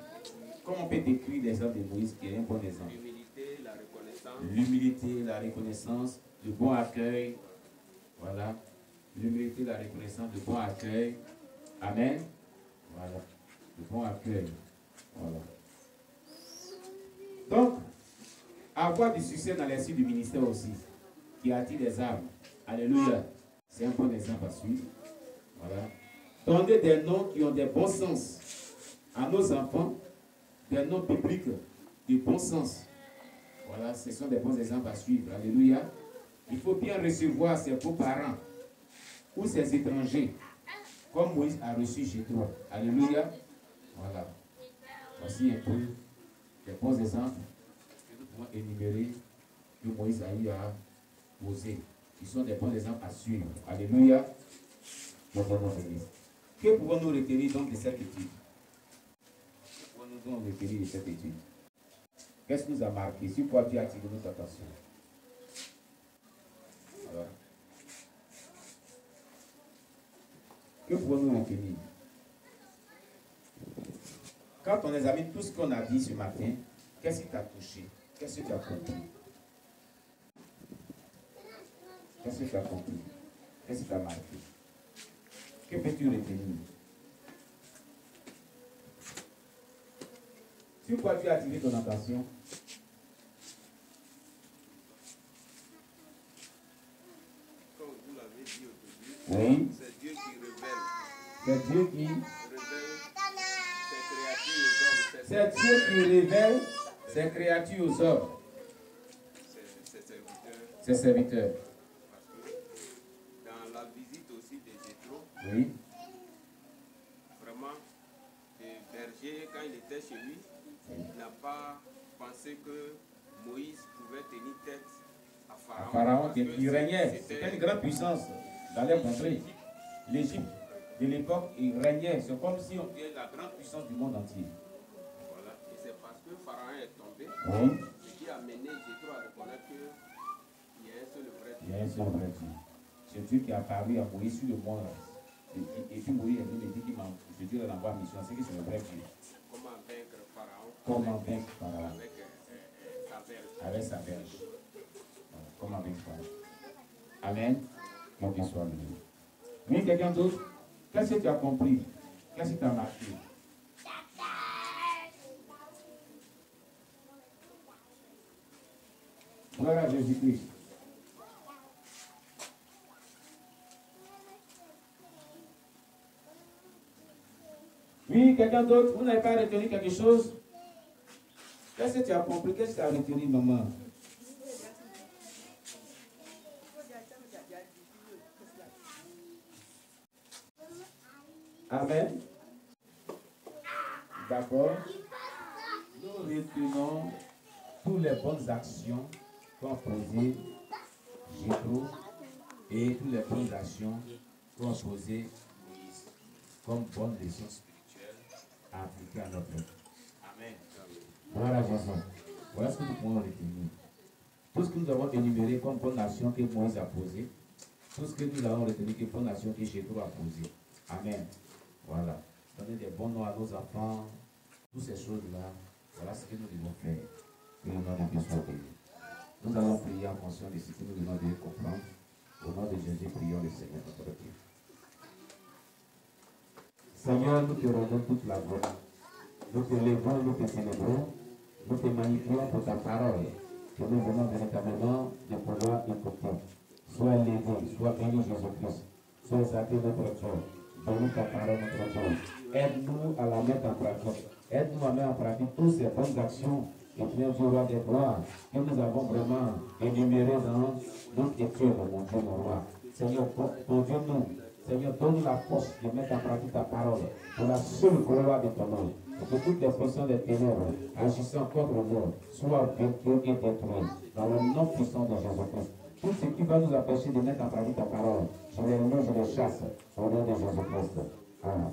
Comment on peut décrire l'exemple de Moïse qui est un bon exemple? L'humilité, la reconnaissance. L'humilité, la reconnaissance, le bon accueil. Voilà. L'humilité, la reconnaissance, le bon accueil. Amen. Voilà. Le bon accueil. Voilà. Donc, avoir du succès dans les du ministère aussi, qui attire des âmes. Alléluia. C'est un bon exemple à suivre. Voilà. Donner des noms qui ont des bons sens à nos enfants, des noms bibliques de bon sens. Voilà, ce sont des bons exemples à suivre. Alléluia. Il faut bien recevoir ses beaux-parents ou ses étrangers, comme Moïse a reçu Jéthro. Alléluia. Voilà. Voici un peu des bons exemples que nous pouvons énumérer que Moïse a eu à poser. Ils sont des bons exemples à suivre. Alléluia. Que pouvons-nous retenir donc de cette étude? Que pouvons-nous donc retenir de cette étude? Qu'est-ce qui nous a marqué? Sur quoi Dieu a attiré notre attention? Alors, que pouvons-nous retenir? Quand on examine tout ce qu'on a dit ce matin, qu'est-ce qui t'a touché? Qu'est-ce que tu as compris? Qu'est-ce que tu as compris? Qu'est-ce qui t'a marqué? Que peux-tu retenir? Sur quoi tu as attiré ton attention? Comme vous l'avez dit au début, Oui. c'est Dieu qui révèle. C'est Dieu qui Révèle ses créatures aux hommes. C'est Dieu qui révèle ses créatures aux hommes, ses serviteurs. Parce que dans la visite aussi de Jéthro, Oui. vraiment, le berger, quand il était chez lui, il n'a pas pensé que Moïse pouvait tenir tête à Pharaon. Pharaon Parce qui que régnait. C'était une grande puissance dans les contrées. L'Égypte de l'époque, il régnait. C'est comme si on était la grande puissance du monde entier. Voilà. Et c'est parce que Pharaon est tombé, Oui. ce qui a amené Jéthro à reconnaître qu'il y a un seul vrai Il Dieu. y a un seul vrai Dieu. C'est Dieu qui a apparu à Moïse sur le mont. Et puis Moïse est venu me dire qu'il m'a Dieu l'envoie en mission. C'est que c'est le vrai Dieu. Comment vaincre Pharaon Comment vaincre Pharaon avec sa verge. avec sa verge. Voilà. Comment vaincre Pharaon. Amen. Mon Dieu soit béni. Oui, quelqu'un d'autre? Qu'est-ce que tu as compris? Qu'est-ce qui t'a marqué? Gloire à Jésus-Christ. Oui, quelqu'un d'autre? Vous n'avez pas retenu quelque chose? Qu'est-ce que tu as compris? Qu'est-ce que tu as retenu, maman? Amen. D'accord. Nous retenons toutes les bonnes actions qu'ont posées Jéthro et toutes les bonnes actions qu'ont posées Moïse comme bonnes leçons spirituelles à appliquer à notre vie. Amen. Voilà Jésus. Voilà ce que nous pouvons retenir. Tout ce que nous avons énuméré comme bonnes actions que Moïse a posées, tout ce que nous avons retenu comme bonnes actions que Jéthro a posées. Amen. Voilà. Donner des bons noms à nos enfants, toutes ces choses-là, voilà ce que nous devons faire. Que le nom de Dieu soit béni. Nous allons prier en fonction de ce que nous devons de comprendre. Au nom de Jésus, prions le Seigneur notre Dieu. Seigneur, nous te rendons toute la gloire. Nous te levons, nous te célébrons, nous te magnifions pour ta parole, que nous venons véritablement de pouvoir écouter. Sois élevé, sois béni Jésus-Christ, sois exalté notre cœur. Donne ta parole, notre Dieu. Aide-nous à la mettre en pratique. Aide-nous à mettre en pratique toutes ces bonnes actions et bien roi des gloires que nous avons vraiment énumérées dans notre étude, mon Dieu, mon roi. Seigneur, conduis-nous. Seigneur, donne la force de mettre en pratique ta parole pour la seule gloire de ton nom. Et que toutes les puissances des ténèbres agissant contre nous soient vaincues et détruites dans le nom puissant de Jésus-Christ. Tout ce qui va nous empêcher de mettre en pratique ta parole, je les remets, je les chasse au nom de Jésus-Christ. Amen.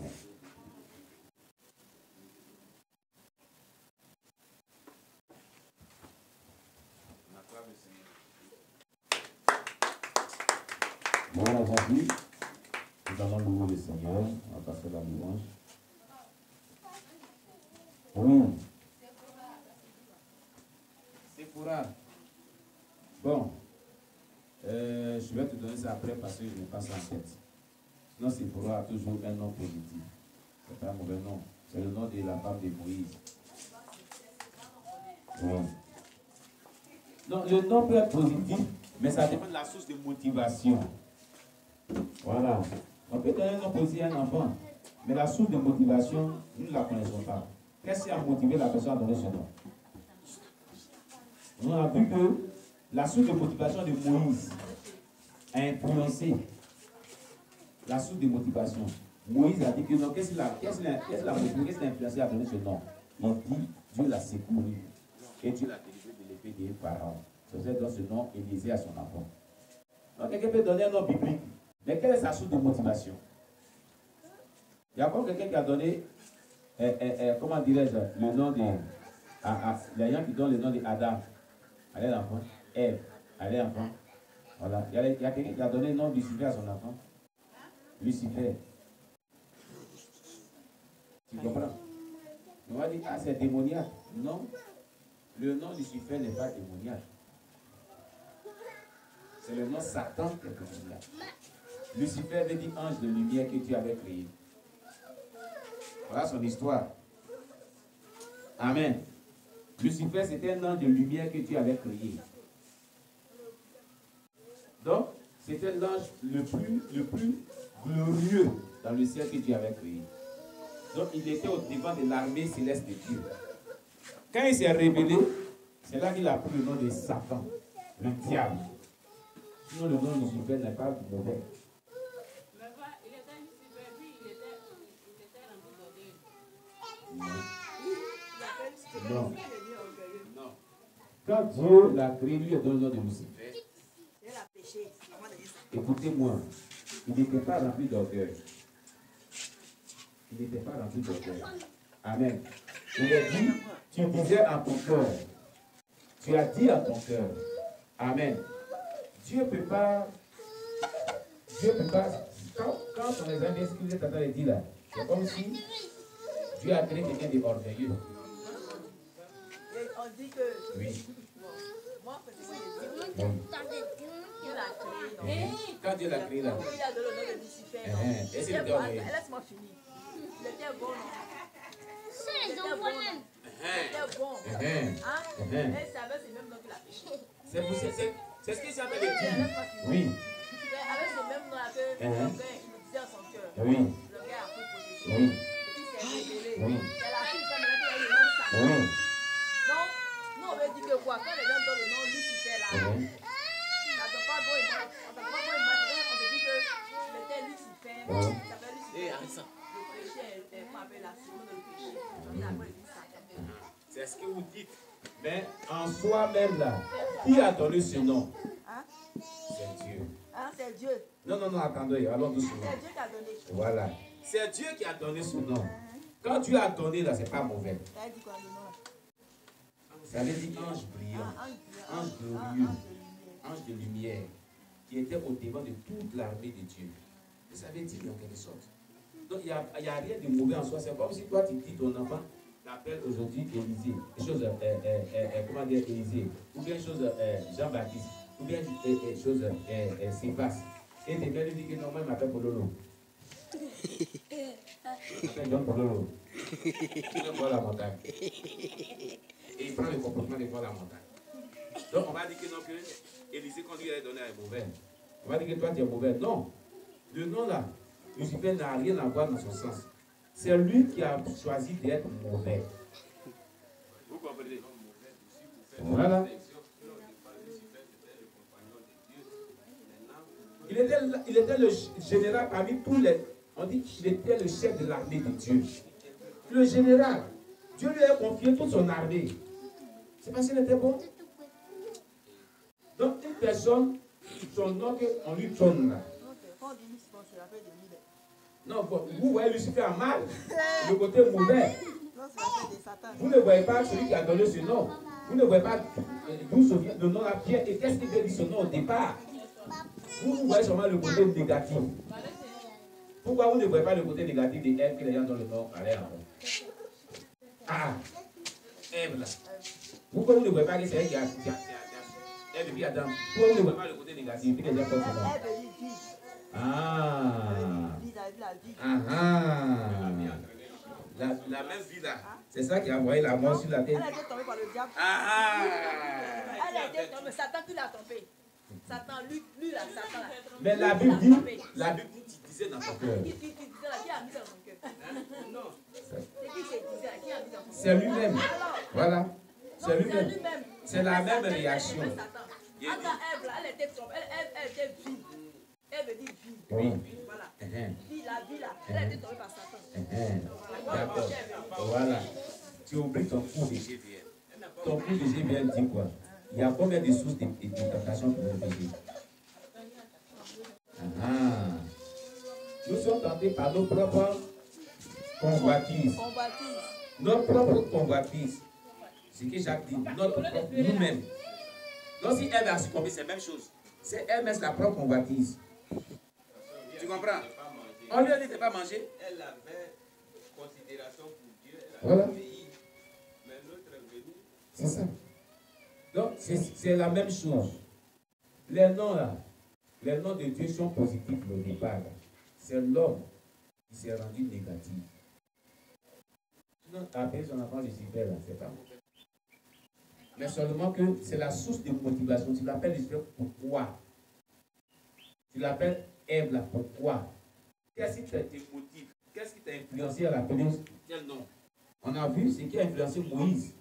Voilà, Jésus. Nous allons louer le Seigneur. On va passer la louange. Oui. Sephora. Bon. Je vais te donner ça après parce que je n'ai pas ça en tête. Sinon, Sephora a toujours un nom positif. C'est pas un mauvais nom. C'est le nom de la femme de Moïse. Oui. Non, le nom peut être positif, mais ça dépend de la source de motivation. Voilà. On peut donner un nom positif à un enfant, mais la source de motivation, nous ne la connaissons pas. Qu'est-ce qui a motivé la personne à donner ce nom? On a vu que la source de motivation de Moïse a influencé la source de motivation. Moïse a dit que non, qu'est-ce qu'il a influencé à donner ce nom? Il dit, Dieu l'a secouru et Dieu l'a délivré de l'épée des pharaons. C'est ça dans ce nom, Élisée à son enfant. Donc quelqu'un peut donner un nom biblique, mais quelle est sa source de motivation? Il y a encore quelqu'un qui a donné, comment dirais-je, le nom de... il y a un qui donne le nom d'Adam. Allez l'enfant. Ève. Allez l'enfant. Voilà. Il y a quelqu'un qui a donné le nom de Lucifer à son enfant. Lucifer. Tu comprends? On va dire, ah, c'est démoniaque. Non. Le nom de Lucifer n'est pas démoniaque. C'est le nom Satan qui est démoniaque. Lucifer veut dire ange de lumière que Dieu avait créé. Voilà son histoire. Amen. Lucifer, c'était un ange de lumière que Dieu avait créé. Donc, c'était l'ange le plus glorieux dans le ciel que Dieu avait créé. Donc, il était au devant de l'armée céleste de Dieu. Quand il s'est révélé, c'est là qu'il a pris le nom de Satan, le diable. Sinon, le nom de Lucifer n'est pas mauvais. Non. Non. Quand Dieu l'a créé, lui a donné le nom de Lucifer. Écoutez-moi, il n'était pas rempli d'orgueil. Il n'était pas rempli d'orgueil. Amen. Il a dit, tu disais en ton cœur. Tu as dit en ton cœur. Amen. Dieu ne peut pas. Quand on les a dit ce que vous êtes en train de dire là, c'est comme si Dieu a créé quelqu'un d'orgueilleux. On dit que. Oui. Moi, c'est Dieu l'a créé. Quand Dieu l'a créé là. Il a donné le nom de Lucifer. Laisse-moi finir. Il était bon. Il était bon. Et c'est avec ce même nom qu'il a péché. C'est ce qu'il s'appelle le dire. Oui. Avec ce même nom que le gars, il le disait à son cœur. Oui. Le gars a pris possession. Oui. Et puis il s'est révélé. Oui. C'est la fille qui a le nom Satan. Oui. Donc, nous on veut dire que quoi? Quand les gens donnent le nom Lucifer là, ça ne peut pas bon image. On se dit que c'était Lucifer. Ça s'appelle Lucifer. Le péché est pas appelé la seconde de péché. Il a appelé Satan. C'est ce que vous dites. Mais en soi-même là, qui a donné ce nom? Hein? C'est Dieu. Hein, c'est Dieu. Non, attendez, allons doucement. C'est Dieu qui a donné. Voilà. C'est Dieu qui a donné ce nom. Quand Dieu a donné là, c'est pas mauvais. Ça veut dire quoi le nom? Ça veut dire ange brillant, ange glorieux, ange de lumière, qui était au devant de toute l'armée de Dieu. Ça veut dire en quelque sorte. Donc il n'y a rien de mauvais en soi. C'est comme si toi tu dis ton enfant t'appelle aujourd'hui Élisée, chose comment dire Élisée, ou bien chose Jean-Baptiste, ou bien chose Sébastien. Et tes mères lui disent que normalement il m'appelle Pololo. Il m'appelle John Pololo. Il veut voir la montagne. Et il prend le comportement de voir la montagne. Donc on va dire que non, que Élisée, quand lui a donné un mauvais, on va dire que toi tu es mauvais. Non. Le nom là, Lucifer n'a rien à voir dans son sens. C'est lui qui a choisi d'être mauvais. Vous comprenez? Voilà. Il était le général parmi tous les... On dit qu'il était le chef de l'armée de Dieu. Le général. Dieu lui a confié toute son armée. C'est parce qu'il était bon. Donc une personne, son nom on lui tourne là. Non, vous voyez Lucifer en mal, le côté mauvais. Vous ne voyez pas celui qui a donné ce nom. Vous ne voyez pas d'où le nom a bien et qu'est-ce qu'il veut dire ce nom au départ. Vous voyez seulement le côté négatif. Pourquoi vous ne voyez pas le côté négatif de Ève que les gens donnent le nom à l'air? Ah, Ève là. Pourquoi vous ne voyez pas que c'est elle qui a Ève et puis Adam? Pourquoi vous ne voyez pas le côté négatif que les gens portent ce nom? La même vie là, c'est ça qui a envoyé la mort sur la tête. Elle a été tombée par le diable. Elle a été tombée, Satan qui l'a tombée. Satan, lui là, Satan là. Mais la Bible dit, tu disais dans ton cœur. Qui disait là, qui a mis dans son cœur? Non. C'est qui disait là, qui a mis dans son cœur? C'est lui-même. Voilà. C'est lui-même. C'est la même réaction. Attends, Ève, là, elle était trompée. Elle était vide. Elle veut dire vide. Oui. Voilà. Uh-huh. La vie là, elle a été tombée par Satan. D'accord. Voilà. Tu oublies ton cours de GVM. Ton cours de GVM dit quoi? Il y a combien de sources de tentation pour le péché? Nous sommes tentés par nos propres convoitises. Nos propres convoitises. Ce que Jacques dit, notre propre, nous-mêmes. Donc si elle a succombé, c'est la même chose. C'est elle-même sa propre convoitise. Tu comprends? On lui a dit de ne pas manger. Elle avait considération pour Dieu. Voilà. Mais l'autre est venu. C'est ça. Donc c'est la même chose. Les noms là, les noms de Dieu sont positifs au départ. C'est l'homme qui s'est rendu négatif. Sinon, appeler son enfant Lucifer, là, c'est pas mauvais. Mais seulement que c'est la source de motivation. Tu l'appelles Lucifer, pourquoi? Tu l'appelles Ève, là, pourquoi? Qu'est-ce qui te motive? Qu'est-ce qui t'a influencé à l'appeler quel nom? On a vu ce qui a influencé Moïse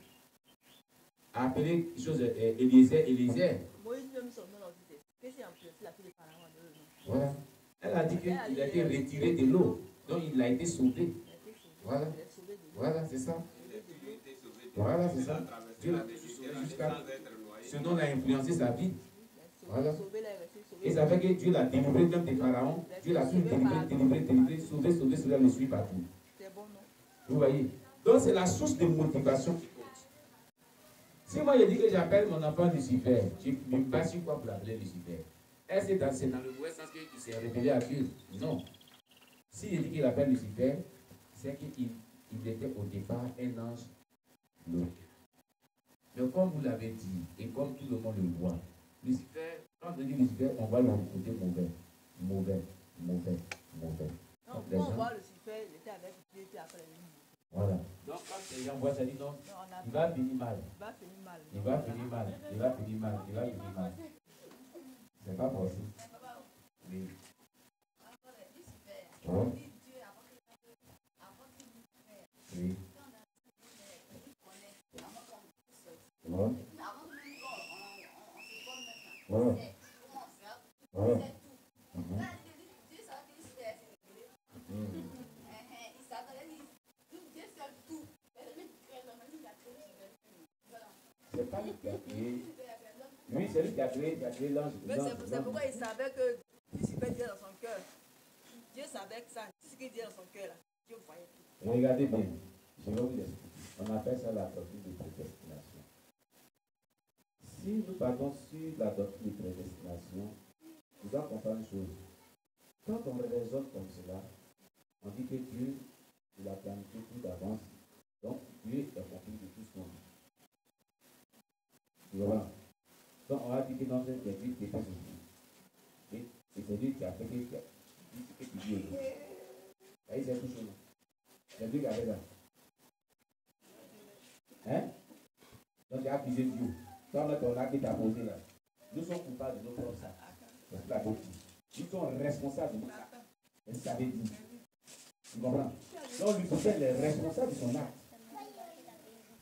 à appeler quelque chose Eliezer. Moïse même son nom aussi. Qu'est-ce qui a influencé la fille de Pharaon? Voilà. Elle a dit qu'il a été retiré de l'eau. Donc il a été sauvé. Voilà. Voilà, c'est ça. Voilà, c'est ça. Dieu l'a sauvé jusqu'à ce nom a influencé sa vie. Voilà. Et ça fait que Dieu l'a délivré même des pharaons. Dieu l'a tout délivré, sauvé, cela le suit partout. Vous voyez? Donc c'est la source de motivation qui compte. Si moi je dis que j'appelle mon enfant Lucifer, je ne me bats sur quoi pour l'appeler Lucifer? Est-ce que c'est dans le mauvais sens qu'il s'est révélé à Dieu? Non. Si je dis qu'il appelle Lucifer, c'est qu'il était au départ un ange loup. Mais comme vous l'avez dit, et comme tout le monde le voit, Lucifer, quand on dit Lucifer, on voit le côté mauvais. Mauvais. Non, quand on voit Lucifer, il était avec Dieu, puis après il est mort. Voilà. Donc quand les gens voient ça, ils disent non, il va finir mal. Il va finir mal. C'est pas possible. Oui. Oh. Oui. Oh. Oh. Oh. C'est pas lui qui a créé. Lui, c'est lui qui a créé l'ange. Mais c'est pourquoi il savait que Lucifer Dieu dans son cœur. Dieu savait que ça, ce qu'il dit dans son cœur là, Dieu voyait tout. Regardez bien, je vais vous expliquer. On appelle ça la doctrine de prédestination. Si nous partons sur la doctrine de prédestination, nous devons comprendre une chose. Quand on raisonne comme cela, on dit que Dieu, il a planifié tout d'avance. Donc, Dieu est compris de tout ce qu'on dit. Tu vois? Donc, on a dit que dans cette étude, c'est pas ce et c'est Dieu qui a fait que tu dis. Et c'est tout ça. C'est Dieu qui a fait ça. Hein? Donc, tu as accusé Dieu. Toi, là, ton acte qui t'a posé là. Nous sommes coupables de nos propres actes. C'est la doctrine. Nous sommes responsables de nos actes. Et ça veut dire. Tu comprends? Donc, Lucifer est responsable de son acte.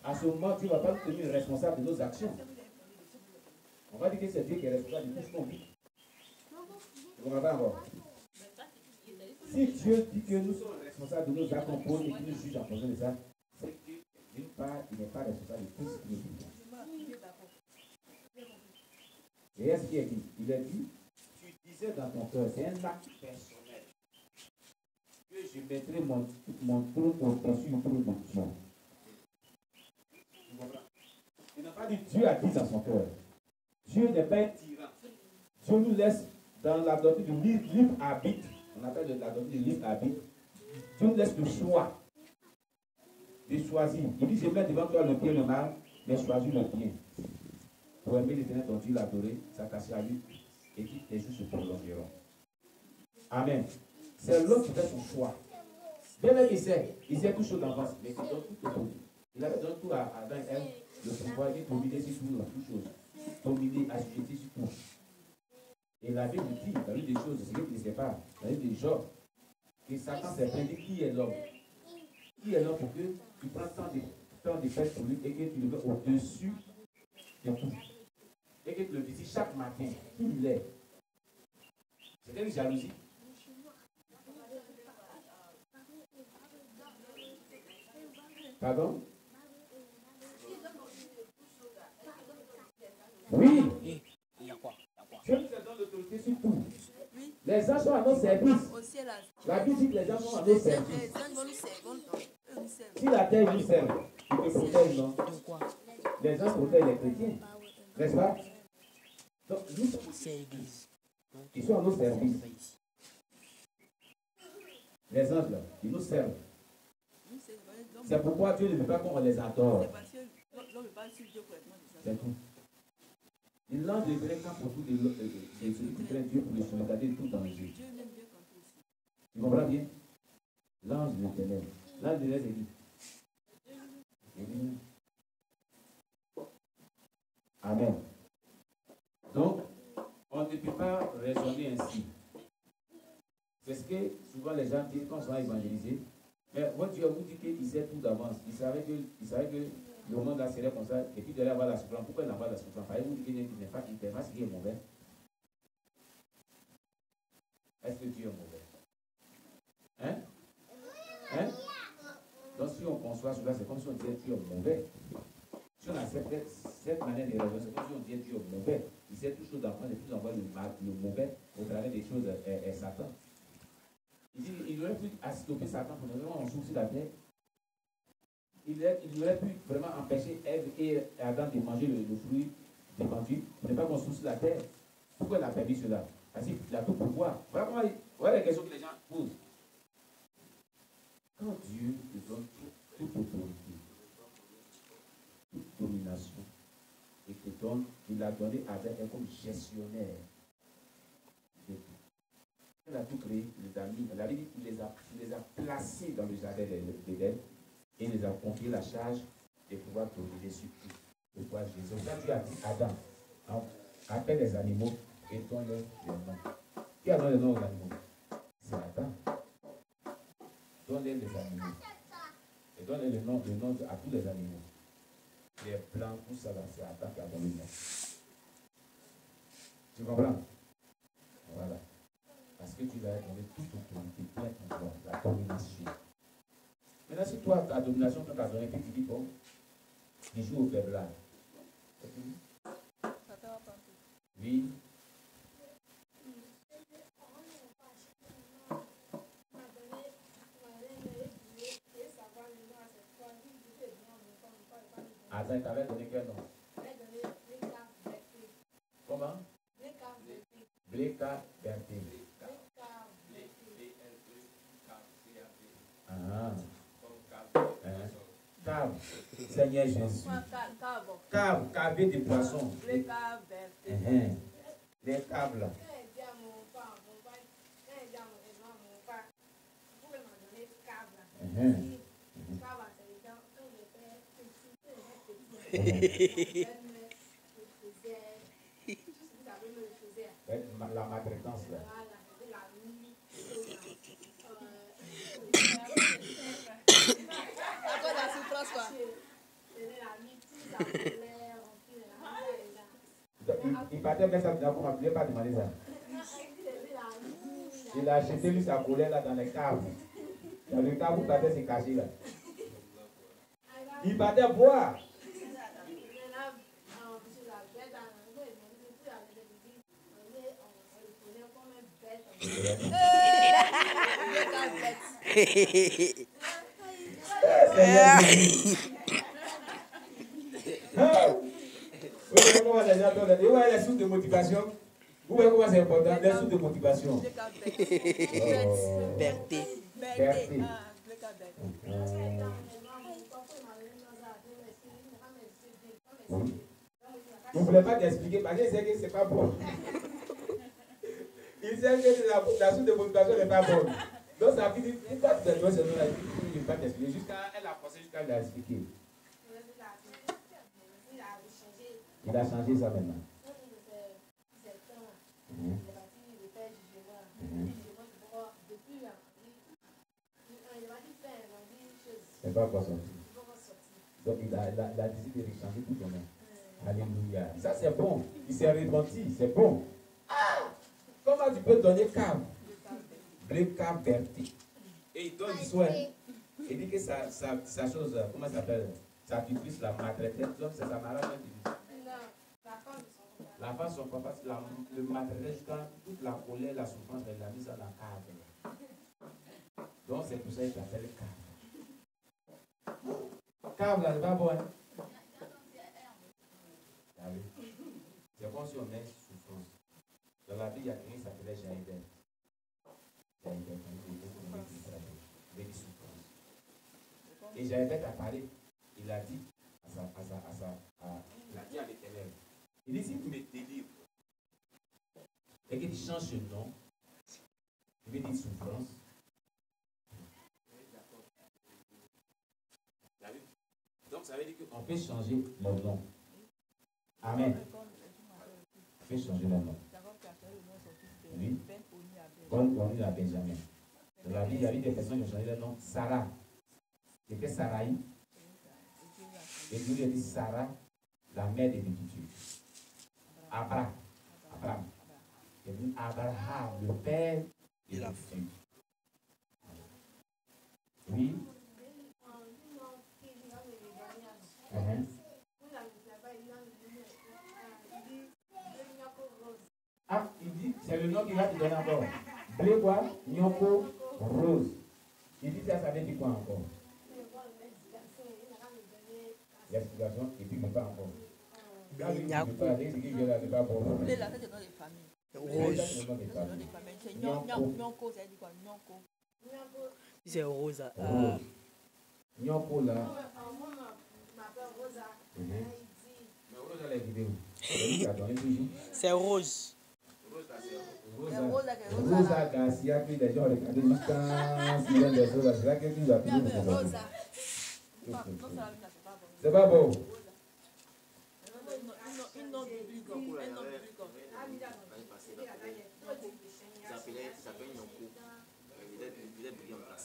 À ce moment, Dieu ne va pas nous tenir responsable de nos actions. On va dire que c'est Dieu qui est responsable de tout ce qu'on vit. Tu comprends pas encore? Si Dieu dit que nous sommes responsables de nos actes, on pose et qu'il nous juge en fonction de ça, c'est que, d'une part, il n'est pas responsable de tout ce qui nous vit. Et est-ce qu'il a dit? Il a dit, tu disais dans ton cœur, c'est un acte personnel, que je mettrai mon trône au-dessus du trône de Dieu. Tu comprends? Il n'a pas dit Dieu a dit dans son cœur. Dieu n'est pas un tyran. Dieu nous laisse dans la doctrine du libre arbitre. On appelle la doctrine du libre arbitre. Dieu nous laisse le choix de choisir. Il dit, je mets devant toi le bien et le mal, mais choisis le bien. Pour aimer l'Éternel ton Dieu, l'adorer, s'attacher à lui, et que tes jours se prolongeront. Amen. C'est l'homme qui fait son choix. Bien là, il sait tout chose d'avance, mais il donne tout au produit. Il avait donné tout à Adam et Ève, le pouvoir de dominer sur toutes choses. Dominer, agiter sur tout. Et la Bible dit, dans l'une des choses, c'est ce qu'il ne sait pas, dans l'une des Job, que Satan s'est plaint, qui est l'homme? Qui est l'homme pour que tu prends tant de peine pour lui et que tu le mets au-dessus Et qu'il le visite chaque matin, qui il est. C'était une jalousie. Pardon? Oui. Dieu nous donne l'autorité sur tout. Les anges sont à nos services. La Bible dit que les anges sont à nos services. Si la terre nous sert, ils te protègent, non? Les anges protègent les chrétiens. N'est-ce pas? Donc, nous sommes ils sont à nos services. Les anges, là, ils nous servent. C'est pourquoi Dieu ne veut pas qu'on les adore. C'est tout. L'ange de l'éternel campe autour de celui qui craint Dieu pour le sauvegarder de tout danger. Tu comprends bien? L'ange de l'éternel. L'ange de l'éternel, c'est qui? Amen. Donc, on ne peut pas raisonner ainsi. C'est ce que souvent les gens disent quand on va évangéliser. Mais votre Dieu vous dit qu'il sait tout d'avance. Il savait que le monde là serait comme ça. Et puis de là, avoir la souffrance. Pourquoi il n'a pas la souffrance? Parce que vous dites qu'il n'est pas ce qui est mauvais. Est-ce que Dieu est mauvais? Hein? Hein? Donc si on conçoit cela, c'est comme si on disait Dieu est mauvais. Si on a cette manière de raisonner, c'est comme si on disait Dieu est mauvais. Il sait toujours d'apprendre et puis on voit le mauvais au travers des choses Satan. Il dit il aurait pu stopper Satan pour nous on souffle sur la terre. Il aurait pu vraiment empêcher Ève et Adam de manger le fruit défendu pour ne pas qu'on souffle sur la terre. Pourquoi il a permis cela? Parce qu'il a tout pouvoir. Voilà comment voilà les questions que les gens posent. Quand Dieu te donne toute autorité, toute domination, et te donne, il l'a donné à Adam comme gestionnaire de tout. Il a tout créé, il les a mis, il les a placés dans le jardin d'Éden et il les a confié la charge de pouvoir dominer sur tout. De pouvoir gérer. Quand Dieu a dit Adam, appelle les animaux et donne-leur le nom. Qui a donné le nom aux animaux? C'est Adam. Donne-leur les animaux. Et donne le nom à tous les animaux. Les blancs, tout ça, c'est Adam qui a donné le nom. Tu comprends? Voilà. Parce que tu vas donner toute autorité, plein pouvoir, la domination. Maintenant, si toi, ta domination, tu as donné, puis tu dis, bon, tu joues au faiblard. C'est fini? Oui. Attends, tu avais donné quel nom? Comment? Bléka Berté. Cave, Seigneur Jésus. Cave, cavé de poissons. Les caves là. La maltraitance là. Il partait mettre ça dedans pour m'appeler, pas demander ça. Il a acheté lui sa colère là dans les caves. Dans le cave où il partait se cacher là. Il partait boire. Vous voyez comment les sources de motivation. Vous voyez comment c'est important, les sources de motivation. Berté. Vous ne voulez pas t'expliquer parce qu'il sait que ce n'est pas bon. Il sait que la source de motivation n'est pas bonne. Donc ça veut dire, pourquoi tu te donnes ce nom-là? Il ne veut pas t'expliquer. Elle a pensé jusqu'à l'expliquer. Il a changé ça maintenant. C'est pas quoi sortir. Donc il a décidé de changer tout son nom. Alléluia. Ça, c'est bon. Il s'est repenti. C'est bon. Ah! Comment tu peux donner cave? Blé cave berti. Et il donne du soin. Il dit que sa chose, comment ça s'appelle? Sa tutrice la maltraitait. Donc, c'est sa malade qui dit. La femme, son papa, le maltraitait jusqu'à toute la colère, la souffrance, elle l'a mis dans la cave. Donc, c'est pour ça qu'il s'appelle cave. Cave, là, c'est pas bon, hein? C'est comme si on met souffrance. Dans la vie, il y a quelqu'un qui s'appelait Jaïden. Jaïden, il dit souffrance. Et Jaïden a parlé. Il a dit il a dit à l'Éternel. Il dit, si tu me délivres et que tu changes ce nom, tu veux dire souffrance. Donc ça veut dire qu'on peut changer le nom. Amen. On peut changer le nom. Oui. Comme on dit à Benjamin. Dans la vie, il y a eu des personnes qui ont changé le nom. Sarah. C'était Saraï. Et Dieu lui a dit Sarah, la mère des multitudes. Abraham. Il a dit Abraham, le père des multitudes. Oui. Ah, il dit, c'est le nom qu'il va te donner encore. Blé quoi? Nyoko rose. Il dit ça veut dire quoi encore? L'explication, et puis il ne peut pas encore. Quand il ne peut pas, c'est qu'il ne peut pas pour. Blé là, c'est le nom des familles. Rose. C'est le nom des C'est le nom familles. des familles. C'est Nyonko, ça veut dire quoi? Nyonko. C'est Rosa. Rose. Nyoko là. Mais Rose, elle est vidéo. C'est Rose. Rosa Garcia, puis les gens regardent jusqu'à 6 ans de Rosa. C'est là que tu vas plus. Rosa. C'est pas bon.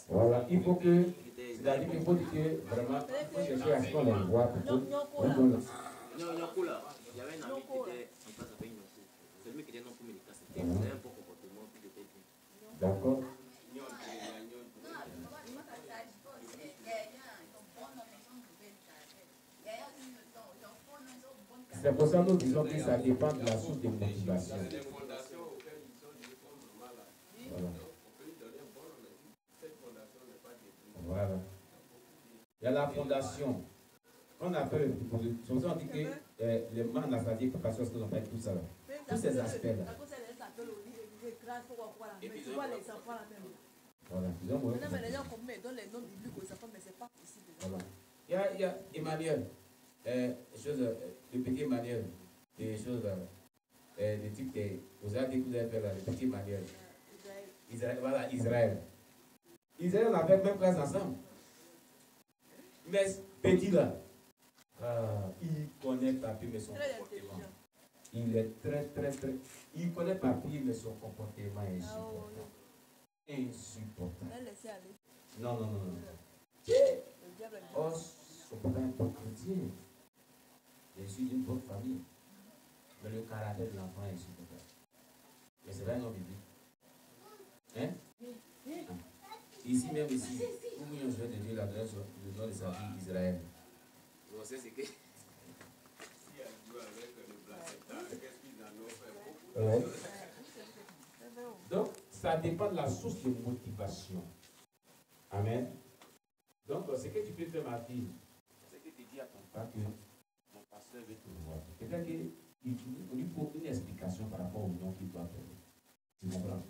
Voilà, il faut que, c'est-à-dire qu'il faut dire que vraiment, il faut chercher à ce qu'on les voit plutôt. Nyonko là, il y avait un ami qui était en place avec Nyonko. C'est lui qui était non pour médical, c'était un bon comportement, puis il était bien. D'accord. C'est pour ça que nous disons que ça dépend de la source de motivation. Voilà. Il y a la fondation. On appelle, c'est pour ça qu'on dit que les membres de la famille, parce que on fait tout ça. Tous ces aspects-là. Et puis, tu vois les enfants là même. Voilà. Maintenant, les gens donnent les noms bibliques aux enfants, mais ce n'est pas possible. Voilà. Il y a Emmanuel, le petit Emmanuel, des choses, des types que vous avez fait là, le petit Emmanuel. Israël, voilà, Israël. Israël, on a fait même classe ensemble. Mais petit là, il connaît papier, mais son comportement. Il est très. Il connaît papier, mais son comportement est insupportable. Insupportable. Non. Oh, son papa est un bon chrétien. Je suis d'une bonne famille. Mais le caractère de l'enfant est insupportable. Mais c'est vrai, non, biblique. Hein? Ici, même ici, où nous jouons de Dieu l'adresse le nom de sa fille Israël. Vous savez, c'est que. Ouais. Donc, ça dépend de la source de motivation. Amen. Donc, ce que tu peux faire, ma fille, c'est que tu dis à ton père que mon pasteur veut te voir. Peut-être qu'il lui faut une explication par rapport au nom qu'il doit faire. Tu comprends?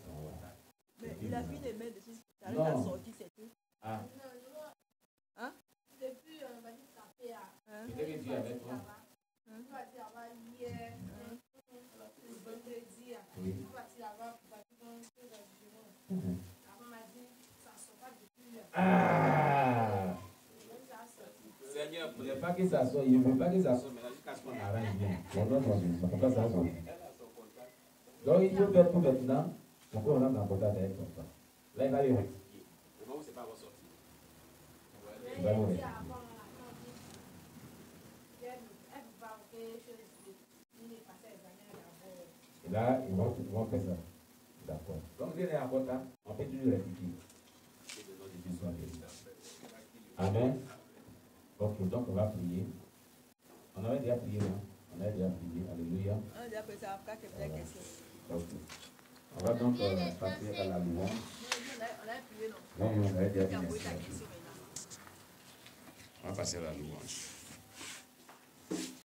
Voilà. Mais il a vu les mains dessus. Ça Non. a sorti, c'est tout. Ah. Hein? Depuis, on va dire, ça fait à. Peut-être que Dieu est avec toi. On va dire, on va hier, le vendredi, on va dire, on va dire, avant m'a dit, ça ne sort pas depuis. Ah! Seigneur, Il ne veut pas que ça soit, il ne veut pas que ça soit, mais jusqu'à ce qu'on arrange bien. Il faut pas ça soit. Donc il faut faire tout maintenant pour qu'on rentre en contact avec ton père. Là, il va les rectifier. le moment où c'est pas ressorti. Il va le rectifier. Et là, ils vont faire ça. D'accord. Comme Dieu est encore là, on peut toujours répéter. Amen. Ok, donc on va prier. On avait déjà prié, non? On a déjà prié. Alléluia. On a déjà prié, ça va pas que des questions. Ok. On va donc passer à la louange. On a prié, non? Non, on avait déjà prié. Ta question maintenant. On va passer à la louange.